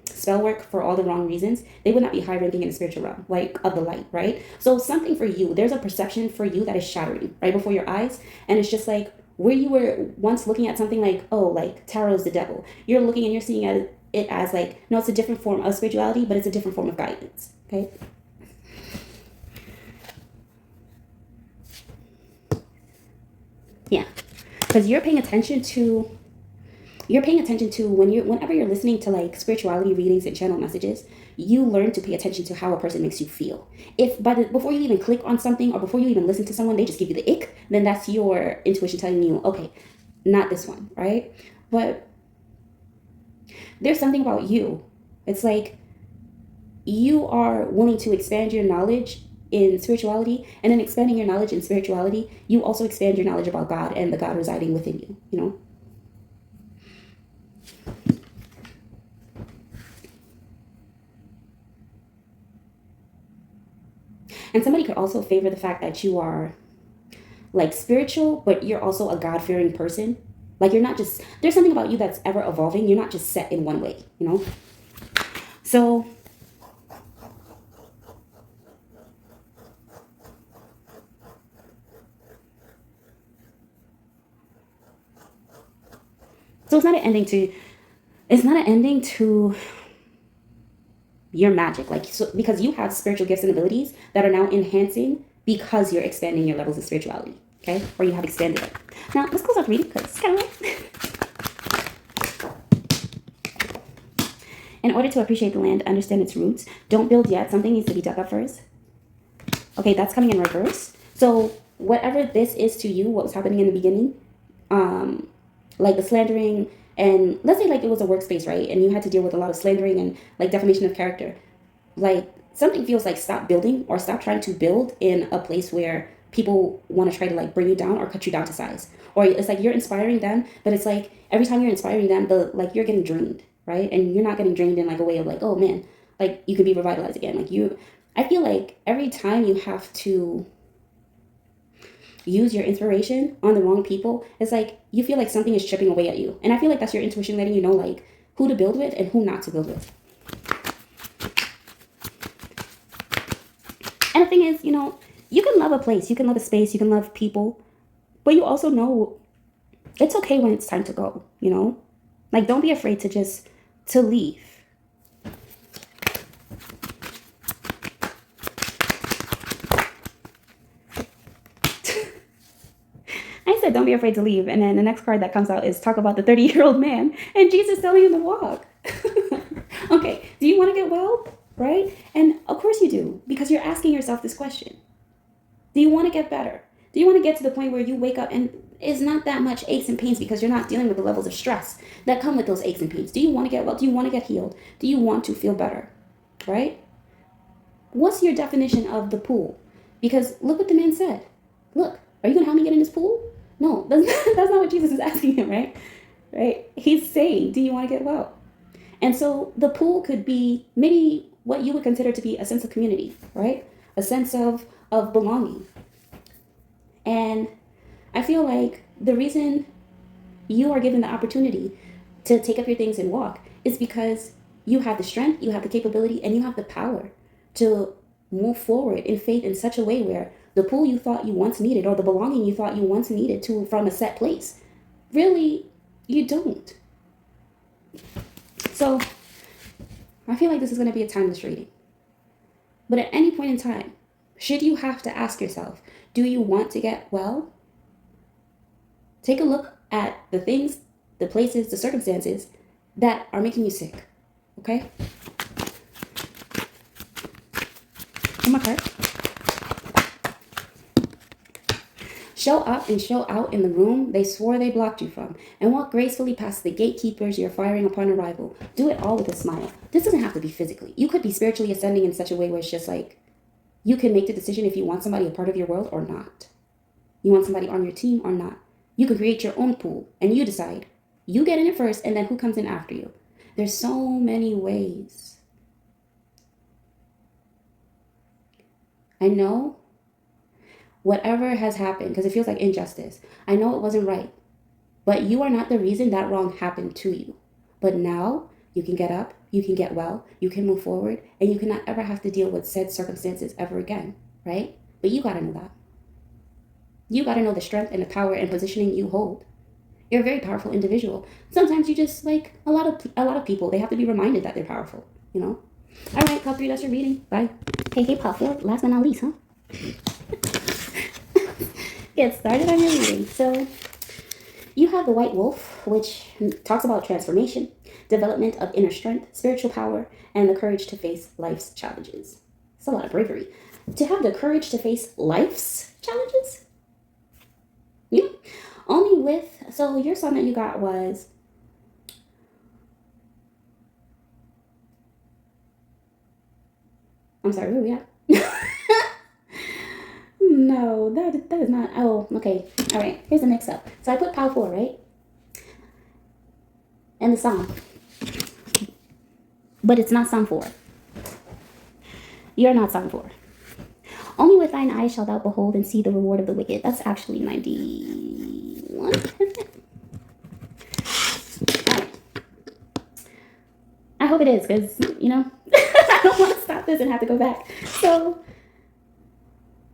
spell work for all the wrong reasons, they would not be high ranking in the spiritual realm, like of the light, right? So something for you, there's a perception for you that is shattering right before your eyes. And it's just like where you were once looking at something like, oh, like tarot is the devil. You're looking and you're seeing it as like, no, it's a different form of spirituality, but it's a different form of guidance, okay? Yeah, because you're paying attention to whenever you're listening to like spirituality readings and channel messages, you learn to pay attention to how a person makes you feel. If before you even click on something or before you even listen to someone, they just give you the ick, then that's your intuition telling you, okay, not this one, right? But there's something about you. It's like you are willing to expand your knowledge in spirituality, and in expanding your knowledge in spirituality, you also expand your knowledge about God and the God residing within you, you know? And somebody could also favor the fact that you are like spiritual, but you're also a God-fearing person. Like you're not just, there's something about you that's ever evolving. You're not just set in one way, you know? So it's not an ending to your magic, like, so because you have spiritual gifts and abilities that are now enhancing because you're expanding your levels of spirituality, okay? Or you have expanded it. Now let's close out the reading because it's kind of late. In order to appreciate the land, understand its roots, don't build yet. Something needs to be dug up first. Okay, that's coming in reverse. So whatever this is to you, what was happening in the beginning, like the slandering, and let's say like it was a workspace, right? And you had to deal with a lot of slandering and like defamation of character. Like something feels like stop building or stop trying to build in a place where people want to try to like bring you down or cut you down to size. Or it's like you're inspiring them, but it's like every time you're inspiring them, you're getting drained, right? And you're not getting drained in like a way of like, oh man, like you can be revitalized again. I feel like every time you have to use your inspiration on the wrong people, it's like you feel like something is chipping away at you. And I feel like that's your intuition letting you know like who to build with and who not to build with. And the thing is, you can love a place, you can love a space, you can love people, but you also know it's okay when it's time to go, Like don't be afraid to leave. I said, don't be afraid to leave. And then the next card that comes out is talk about the 30-year-old man and Jesus telling him to walk. Okay, do you want to get well? Right? And of course you do, because you're asking yourself this question. Do you want to get better? Do you want to get to the point where you wake up and it's not that much aches and pains because you're not dealing with the levels of stress that come with those aches and pains? Do you want to get well? Do you want to get healed? Do you want to feel better? Right? What's your definition of the pool? Because look what the man said. Look, are you going to help me get in this pool? No, that's not what Jesus is asking him, right? right? He's saying, do you want to get well? And so the pool could be maybe what you would consider to be a sense of community, right? A sense of belonging. And I feel like the reason you are given the opportunity to take up your things and walk is because you have the strength, you have the capability, and you have the power to move forward in faith in such a way where the pool you thought you once needed or the belonging you thought you once needed to from a set place, really, you don't. So I feel like this is going to be a timeless reading. But at any point in time, should you have to ask yourself, do you want to get well? Take a look at the things, the places, the circumstances that are making you sick. Okay? Oh my God. Show up and show out in the room they swore they blocked you from, and walk gracefully past the gatekeepers you're firing upon arrival. Do it all with a smile. This doesn't have to be physically. You could be spiritually ascending in such a way where it's just like, you can make the decision if you want somebody a part of your world or not. You want somebody on your team or not. You can create your own pool, and you decide. You get in it first, and then who comes in after you. There's so many ways. I know whatever has happened, because it feels like injustice. I know it wasn't right, but you are not the reason that wrong happened to you. But now you can get up, you can get well, you can move forward, and you cannot ever have to deal with said circumstances ever again, right? But you gotta know that. You gotta know the strength and the power and positioning you hold. You're a very powerful individual. Sometimes you just, like a lot of people, they have to be reminded that they're powerful, you know? All right, Pop 3, that's your reading. Bye. Hey, Pop 4, last but not least, huh? Get started on your reading. So you have the White Wolf, which talks about transformation, development of inner strength, spiritual power, and the courage to face life's challenges. It's a lot of bravery. To have the courage to face life's challenges? Yeah. Only with, so your song that you got was, I'm sorry, where are we at? No, that is not, oh, okay. All right, here's the mix up. So I put Pow 4, right? And the song. But it's not song 4. You're not song 4. Only with thine eyes shalt thou behold and see the reward of the wicked. That's actually 91. Right. I hope it is, because, you know, I don't want to stop this and have to go back. So,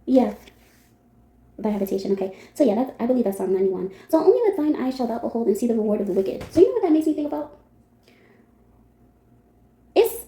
yeah. By habitation, okay. So yeah, I believe that's Psalm 91. So only with thine eyes shalt thou behold and see the reward of the wicked. So you know what that makes me think about? It's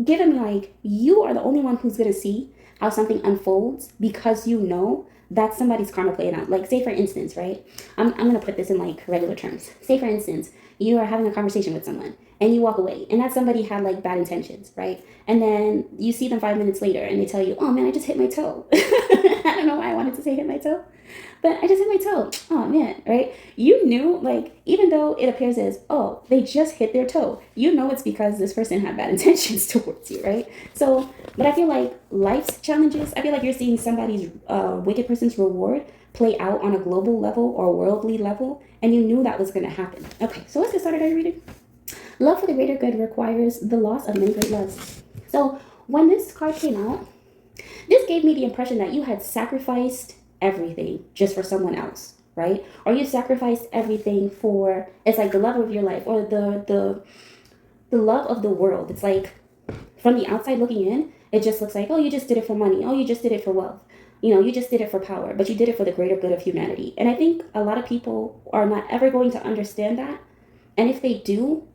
given like you are the only one who's gonna see how something unfolds because you know that's somebody's karma playing out. Like, say for instance, right? I'm gonna put this in like regular terms. Say for instance, you are having a conversation with someone and you walk away, and that somebody had like bad intentions, right? And then you see them 5 minutes later and they tell you, oh man, I just hit my toe. I don't know why I wanted to say hit my toe, but I just hit my toe. Oh man, right? You knew, like, even though it appears as, oh, they just hit their toe, you know it's because this person had bad intentions towards you, right? So, but I feel like life's challenges, I feel like you're seeing somebody's wicked person's reward play out on a global level or worldly level, and you knew that was going to happen. Okay, so let's get started on reading. Love for the greater good requires the loss of many great loves. So when this card came out, this gave me the impression that you had sacrificed everything just for someone else, right? Or you sacrificed everything for, it's like the love of your life or the love of the world. It's like from the outside looking in, it just looks like, oh, you just did it for money. Oh, you just did it for wealth. You know, you just did it for power, but you did it for the greater good of humanity. And I think a lot of people are not ever going to understand that. And if they do,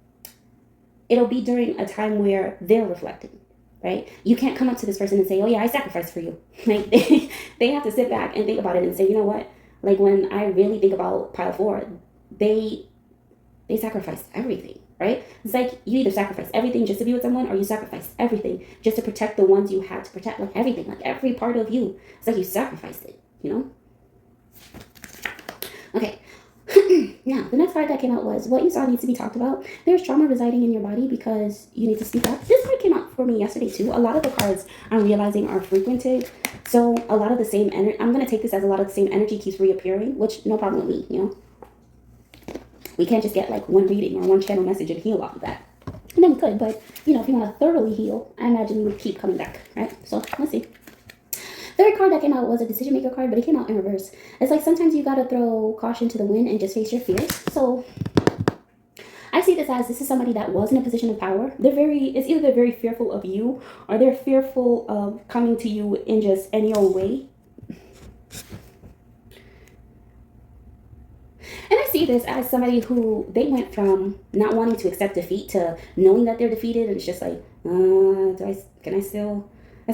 it'll be during a time where they're reflecting, right? You can't come up to this person and say, oh yeah, I sacrificed for you. Like they have to sit back and think about it and say, you know what? Like when I really think about pile 4, they sacrificed everything, right? It's like you either sacrifice everything just to be with someone, or you sacrifice everything just to protect the ones you had to protect, like everything, like every part of you. It's like you sacrificed it, you know? Okay. Now, the next card that came out was what you saw needs to be talked about. There's trauma residing in your body because you need to speak up. This card came out for me yesterday too. A lot of the cards I'm realizing are frequented. So a lot of the same energy, I'm going to take this as a lot of the same energy keeps reappearing, which no problem with me, you know? We can't just get like one reading or one channel message and heal off of that. And then we could, but you know, if you want to thoroughly heal, I imagine you would keep coming back, right? So let's see. Third card that came out was a decision maker card, but it came out in reverse. It's like sometimes you gotta throw caution to the wind and just face your fears. So I see this as this is somebody that was in a position of power. It's either they're very fearful of you or they're fearful of coming to you in just any old way. And I see this as somebody who they went from not wanting to accept defeat to knowing that they're defeated, and it's just like, it's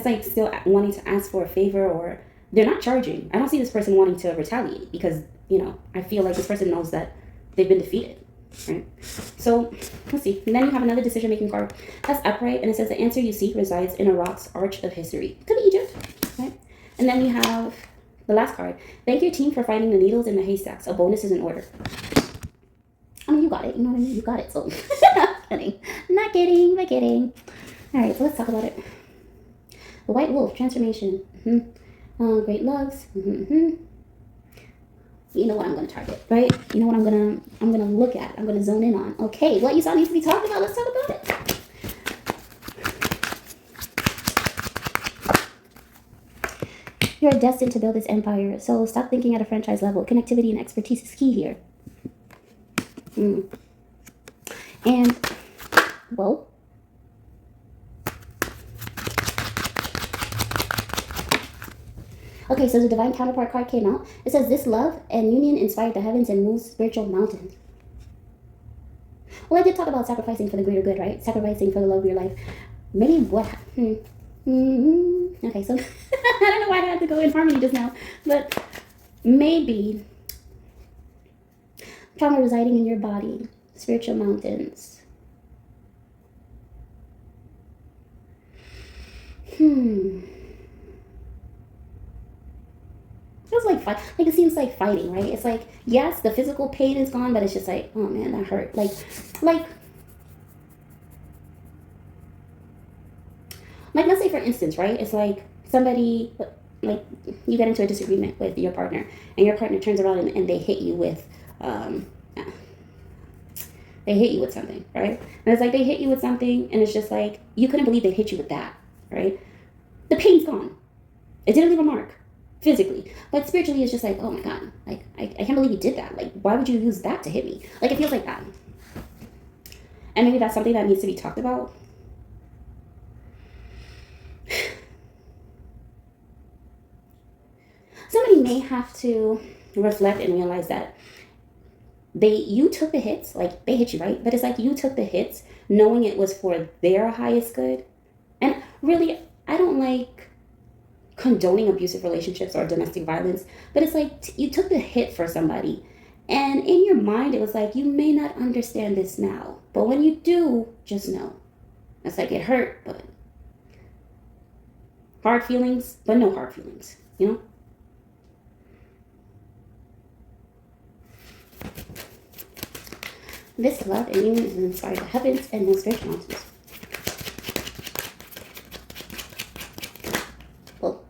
like still wanting to ask for a favor, or they're not charging. I don't see this person wanting to retaliate because, you know, I feel like this person knows that they've been defeated, right? So let's see. And then you have another decision-making card that's upright, and it says the answer you seek resides in a rock's arch of history. Could be Egypt, right? And then you have the last card. Thank your team for finding the needles in the haystacks. A bonus is in order. I mean, you got it. You know what I mean? You got it. So, kidding. Not kidding. Not kidding. All right, so let's talk about it. The White Wolf, transformation. Great loves. You know what I'm going to target, right? You know what I'm going to look at. I'm going to zone in on. Okay, what you saw needs to be talked about. Let's talk about it. You're destined to build this empire, so stop thinking at a franchise level. Connectivity and expertise is key here. And, well, okay, so the Divine Counterpart card came out. It says, this love and union inspired the heavens and moves spiritual mountains. Well, I did talk about sacrificing for the greater good, right? Sacrificing for the love of your life. Maybe what... Okay, so I don't know why I had to go in harmony just now, but maybe trauma residing in your body, spiritual mountains. Feels like it seems like fighting, right? It's like, yes, the physical pain is gone, but it's just like, oh man, that hurt. Like let's say for instance, right? It's like somebody, like you get into a disagreement with your partner, and your partner turns around and they hit you with, something, right? And it's like they hit you with something, and it's just like you couldn't believe they hit you with that, right? The pain's gone. It didn't leave a mark physically, but spiritually, it's just like, oh my god, like I can't believe you did that. Like, why would you use that to hit me? Like, it feels like that, and maybe that's something that needs to be talked about. Somebody may have to reflect and realize that you took the hits, like they hit you, right? But it's like you took the hits knowing it was for their highest good. And really, I don't like condoning abusive relationships or domestic violence, but it's like you took the hit for somebody. And in your mind, it was like, you may not understand this now, but when you do, just know. It's like it hurt, but hard feelings, but no hard feelings, you know? This love and union is inspired by heavens and most spiritual mountains. Well,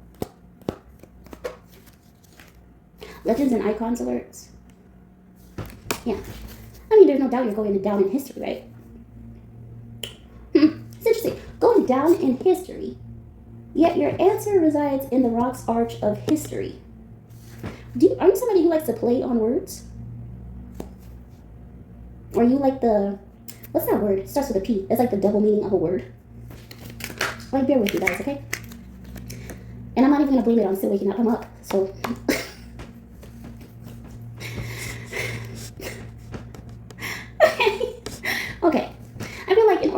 legends and icons alerts. Yeah. I mean, there's no doubt you're going down in history, right? It's interesting. Going down in history, yet your answer resides in the rock's arch of history. Are you somebody who likes to play on words? Or you like what's that word? It starts with a P. It's like the double meaning of a word. Like, bear with you guys, okay? And I'm not even going to blame it on still waking up. I'm up, so. Okay. I feel like in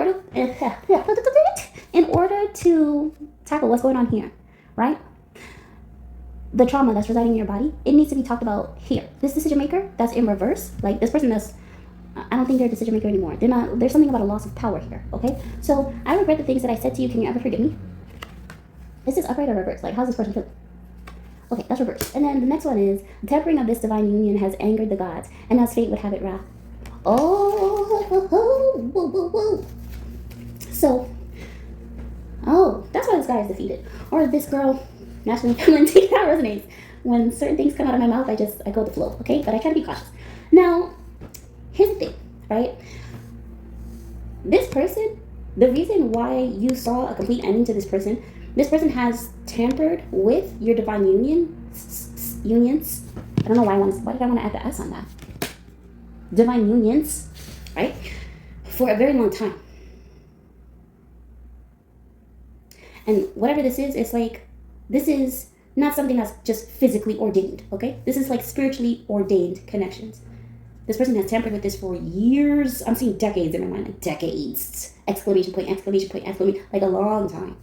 order to tackle what's going on here, right? The trauma that's residing in your body, it needs to be talked about here. This decision maker that's in reverse, like this person that's, I don't think they're a decision maker anymore. There's something about a loss of power here, okay? So I regret the things that I said to you. Can you ever forgive me? This is upright or reverse? Like, how's this person feel? Okay, that's reverse. And then the next one is, the tempering of this divine union has angered the gods, and as fate would have it wrath. Whoa. So, that's why this guy is defeated. Or this girl, masculine, feminine, take that resonates. When certain things come out of my mouth, I go with the flow, okay? But I try to be cautious. Now, his right? This person, the reason why you saw a complete ending to this person has tampered with your divine unions. I don't know why did I want to add the S on that? Divine unions, right? For a very long time. And whatever this is, it's like, this is not something that's just physically ordained, okay? This is like spiritually ordained connections. This person has tampered with this for years. I'm seeing decades in my mind, like decades. Exclamation point, exclamation point, exclamation, like a long time.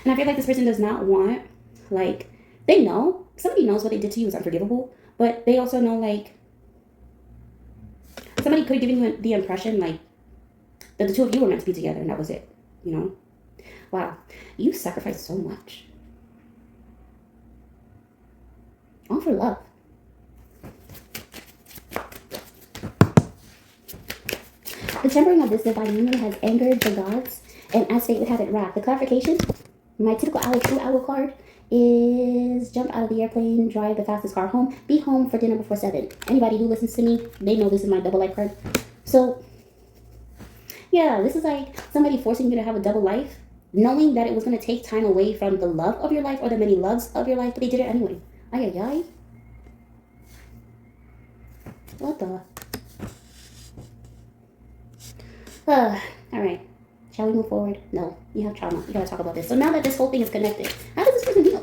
And I feel like this person does not want, like, they know, somebody knows what they did to you is unforgivable, but they also know, like, somebody could have given you the impression, like, that the two of you were meant to be together and that was it, you know? Wow, you sacrificed so much. All for love. The tempering of this divine union has angered the gods, and as fate would have it, wrath. The clarification, my typical true owl card is jump out of the airplane, drive the fastest car home, be home for dinner before 7. Anybody who listens to me, they know this is my double life card. So, yeah, this is like somebody forcing you to have a double life, knowing that it was going to take time away from the love of your life or the many loves of your life, but they did it anyway. Ay, ay, ay. What the? Alright. Shall we move forward? No. You have trauma. You gotta talk about this. So now that this whole thing is connected, how does this person heal?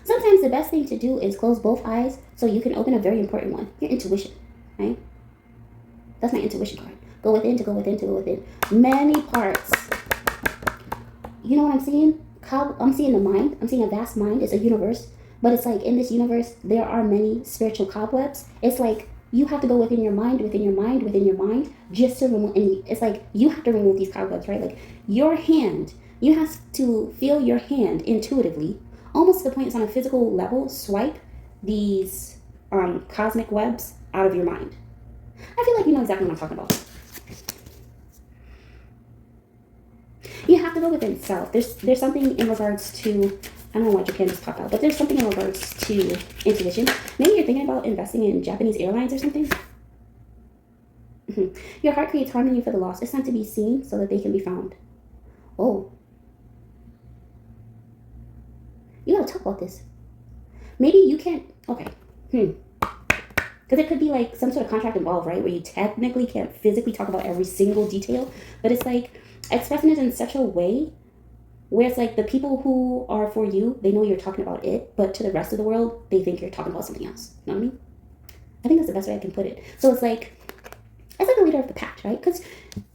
Sometimes the best thing to do is close both eyes so you can open a very important one. Your intuition, right? That's my intuition card. Go within to go within to go within. Many parts. You know what I'm seeing? I'm seeing the mind. I'm seeing a vast mind. It's a universe. But it's like in this universe, there are many spiritual cobwebs. It's like you have to go within your mind, within your mind, within your mind, just to remove. And it's like you have to remove these cobwebs, right? Like your hand, you have to feel your hand intuitively, almost to the point it's on a physical level, swipe these cosmic webs out of your mind. I feel like you know exactly what I'm talking about. You have to go within self. There's something in regards to, I don't know why Japan just popped out, but there's something in regards to intuition. Maybe you're thinking about investing in Japanese airlines or something. Your heart creates harmony for the lost. It's time to be seen so that they can be found. Oh. You gotta talk about this. Maybe you can't, okay. Because it could be like some sort of contract involved, right? Where you technically can't physically talk about every single detail, but it's like expressing it in such a way where it's like the people who are for you, they know you're talking about it, but to the rest of the world, they think you're talking about something else. You know what I mean? I think that's the best way I can put it. So it's like a leader of the pack, right? Because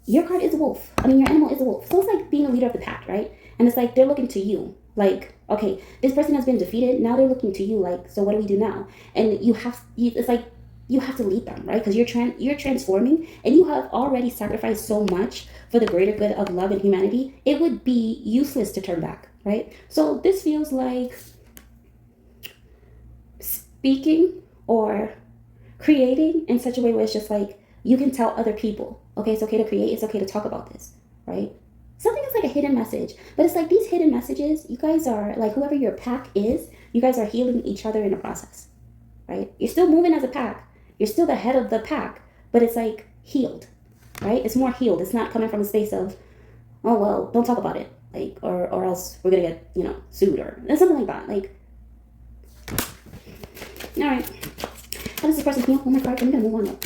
your card is a wolf. I mean, your animal is a wolf. So it's like being a leader of the pack, right? And it's like they're looking to you. Like, okay, this person has been defeated. Now they're looking to you. Like, so what do we do now? And it's like you have to lead them, right? Because you're transforming, and you have already sacrificed so much for the greater good of love and humanity. It would be useless to turn back, right? So this feels like speaking or creating in such a way where it's just like you can tell other people, okay, it's okay to create, it's okay to talk about this, right? Something is like a hidden message, but it's like these hidden messages, you guys are like, whoever your pack is, you guys are healing each other in the process, right? You're still moving as a pack. You're still the head of the pack, but it's like healed, right? It's more healed. It's not coming from a space of, oh, well, don't talk about it, like, or else we're going to get, sued or something like that. Like, all right. How does this person feel? Oh my God, I'm going to move on now.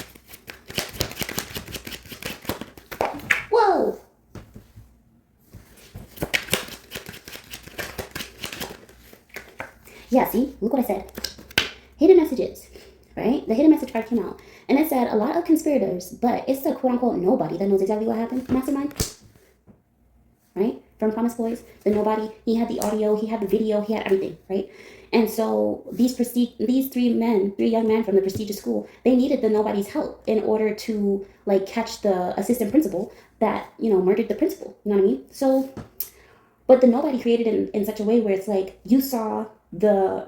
Whoa. Yeah, see? Look what I said. Hidden messages, right? The hidden message card came out. And it said a lot of conspirators, but it's the quote-unquote nobody that knows exactly what happened. Mastermind. Right? From Promise Boys. The nobody. He had the audio. He had the video. He had everything, right? And so these three young men from the prestigious school, they needed the nobody's help in order to, like, catch the assistant principal that, murdered the principal. You know what I mean? So, but the nobody created it in such a way where it's like you saw the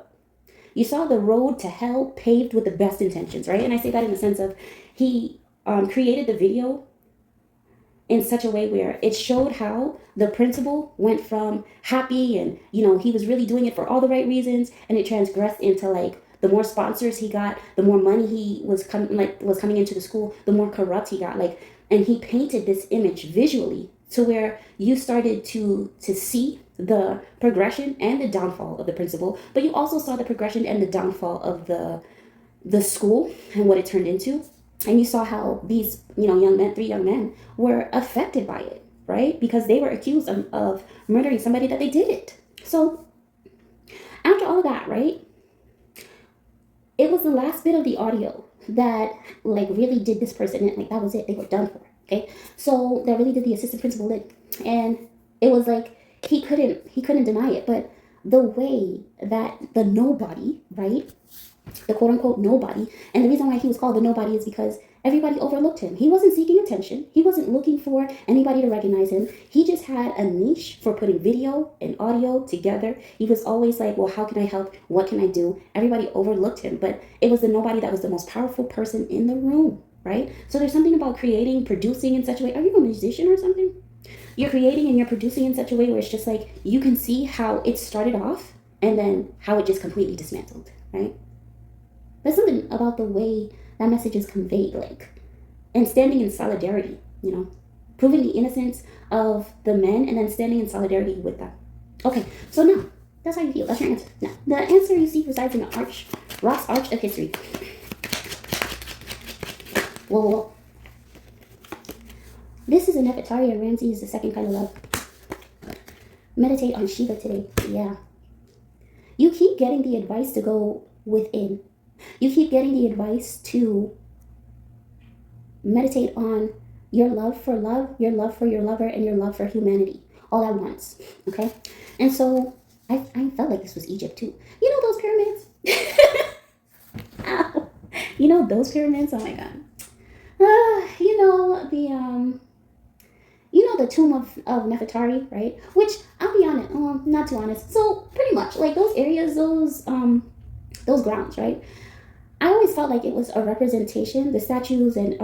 road to hell paved with the best intentions, right? And I say that in the sense of he created the video in such a way where it showed how the principal went from happy and, he was really doing it for all the right reasons, and it transgressed into like the more sponsors he got, the more money he was coming into the school, the more corrupt he got. Like, and he painted this image visually to where you started to see the progression and the downfall of the principal, but you also saw the progression and the downfall of the school and what it turned into. And you saw how these, young men, 3 young men, were affected by it, right? Because they were accused of murdering somebody that they didn't. So after all of that, right, it was the last bit of the audio that like really did this person in. Like, that was it. They were done for. Okay. So that really did the assistant principal in. And it was like he couldn't deny it. But the way that the nobody, right? The quote unquote nobody. And the reason why he was called the nobody is because everybody overlooked him. He wasn't seeking attention. He wasn't looking for anybody to recognize him. He just had a niche for putting video and audio together. He was always like, well, how can I help? What can I do? Everybody overlooked him, but it was the nobody that was the most powerful person in the room, right? So there's something about creating, producing in such a way. Are you a musician or something? You're creating and you're producing in such a way where it's just like, you can see how it started off and then how it just completely dismantled, right? There's something about the way that message is conveyed, like, and standing in solidarity, proving the innocence of the men and then standing in solidarity with them. Okay, so now, that's how you feel. That's your answer. Now, the answer you see resides in the Ross arch of history. Whoa. This is a Nefertari, and Ramsey is the second kind of love. Meditate on Shiva today. Yeah. You keep getting the advice to go within. You keep getting the advice to meditate on your love, your love for your lover, and your love for humanity all at once, okay? And so I felt like this was Egypt too. You know those pyramids? Ow. You know those pyramids? Oh my God. The tomb of Nefertari, right? Which, I'll be honest, not too honest. So pretty much like those areas, those grounds, right? I always felt like it was a representation. The statues and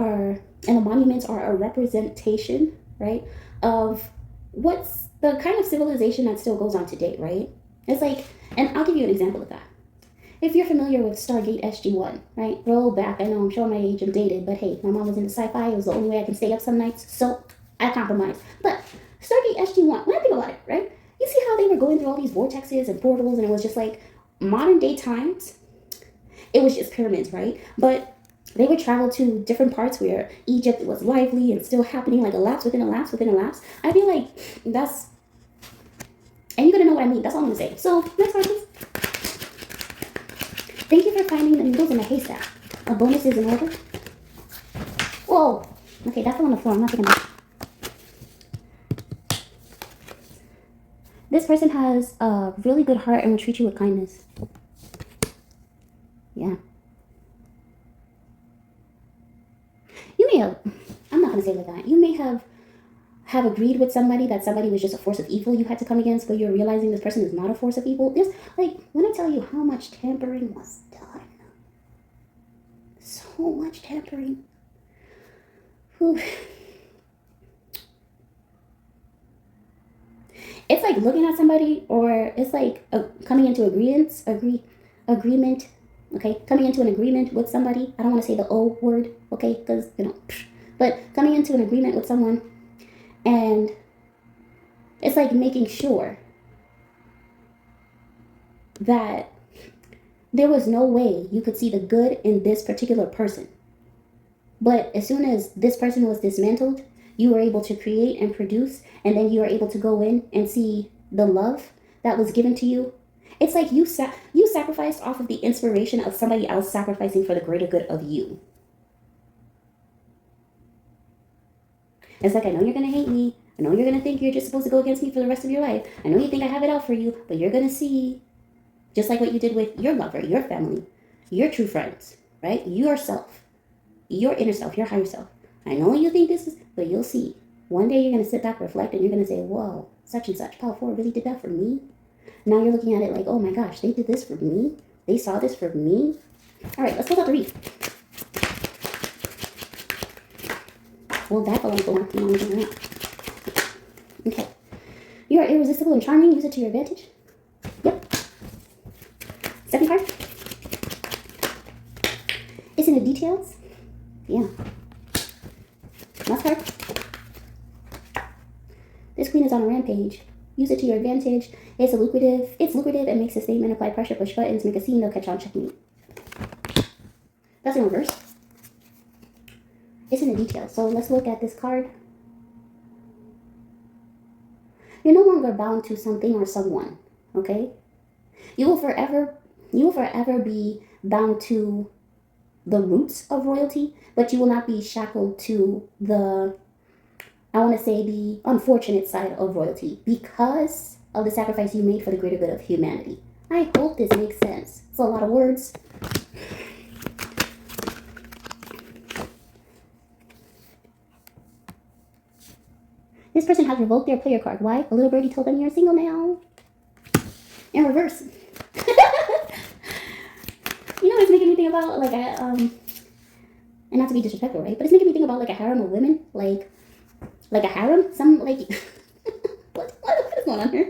the monuments are a representation, right, of what's the kind of civilization that still goes on today, right? It's like, and I'll give you an example of that. If you're familiar with Stargate SG-1, right? Roll back. I know I'm showing my age, I'm dated, but hey, my mom was into sci-fi. It was the only way I can stay up some nights, so I compromised. But Stargate SG-1, when I think about it, right? You see how they were going through all these vortexes and portals, and it was just like modern day times. It was just pyramids, right? But they would travel to different parts where Egypt was lively and still happening, like a lapse within a lapse within a lapse. I feel like that's, and you're gonna know what I mean. That's all I'm gonna say. So next slide, please. Thank you for finding the needles in a haystack. A bonus is in order. Whoa. Okay, that fell on the floor. I'm not taking that. This person has a really good heart and will treat you with kindness. Yeah. You may have, I'm not going to say like that. You may have agreed with somebody that somebody was just a force of evil you had to come against, but you're realizing this person is not a force of evil. There's, like, when I tell you how much tampering was done. So much tampering. Whew. It's like looking at somebody, or it's like coming into agreement, okay? Coming into an agreement with somebody. I don't want to say the O word, okay? Because, but coming into an agreement with someone, and it's like making sure that there was no way you could see the good in this particular person. But as soon as this person was dismantled, you were able to create and produce, and then you were able to go in and see the love that was given to you. It's like you sacrificed off of the inspiration of somebody else sacrificing for the greater good of you. It's like, I know you're going to hate me. I know you're going to think you're just supposed to go against me for the rest of your life. I know you think I have it out for you, but you're going to see, just like what you did with your lover, your family, your true friends, right? Yourself, your inner self, your higher self. I know you think this is, but you'll see. One day you're going to sit back, reflect, and you're going to say, whoa, such and such, Power 4 really did that for me. Now you're looking at it like, oh my gosh, they did this for me. They saw this for me. All right, let's close out the read. Well, that belongs to one. You know, okay. You are irresistible and charming. Use it to your advantage. Yep. Second card. It's in the details. Yeah. Last card. This queen is on a rampage. Use it to your advantage. It's lucrative. It makes a statement. Apply pressure. Push buttons. Make a scene. No catch on. Checkmate. That's in reverse. It's in the details. So let's look at this card. You're no longer bound to something or someone. Okay. You will forever be bound to the roots of royalty, but you will not be shackled to the, I want to say, the unfortunate side of royalty because of the sacrifice you made for the greater good of humanity. I hope this makes sense. It's a lot of words. This person has revoked their player card. Why? A little birdie told them you're single now. In reverse. You know, it's making me think about like a and not to be disrespectful, right? But it's making me think about like a harem of women, like a harem. Some like what is going on here?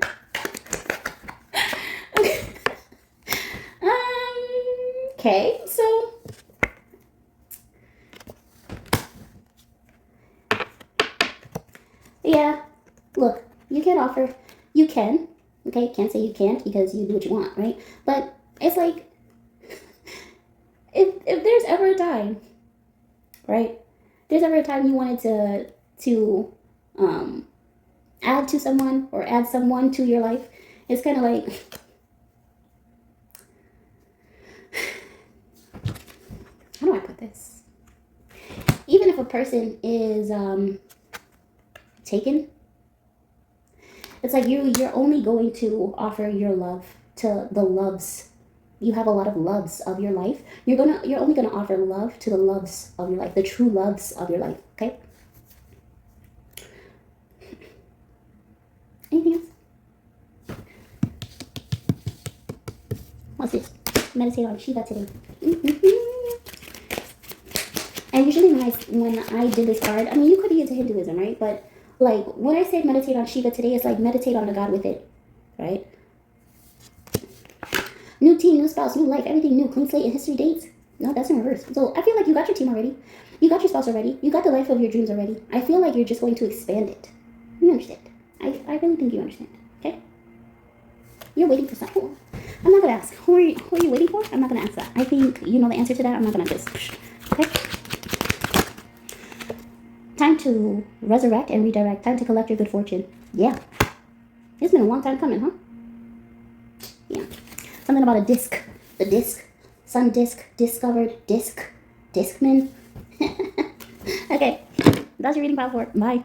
Okay, so yeah, look, you can offer, you can, okay? Can't say you can't because you do what you want, right? But it's like if there's ever a time, right? There's ever a time you wanted to add to someone or add someone to your life, it's kind of like, how do I put this? Even if a person is taken, it's like you're only going to offer your love to the loves. You have a lot of loves of your life. You're only gonna offer love to the loves of your life, the true loves of your life. Okay. Anything else? What's this? Meditate on Shiva today. And usually when I did this card, I mean, you could be into Hinduism, right? But like when I say meditate on Shiva today, it's like meditate on the God with it, right? New team, new spouse, new life, everything new, clean slate and history dates. No, that's in reverse. So I feel like you got your team already. You got your spouse already. You got the life of your dreams already. I feel like you're just going to expand it. You understand. I really think you understand. Okay? You're waiting for something. I'm not going to ask. Who are you waiting for? I'm not going to answer that. I think you know the answer to that. I'm not going to just. Okay? Time to resurrect and redirect. Time to collect your good fortune. Yeah. It's been a long time coming, huh? Yeah. Something about a disc. The disc. Sun disc. Discovered. Disc. Discman. Okay. That's your reading pile for. Bye.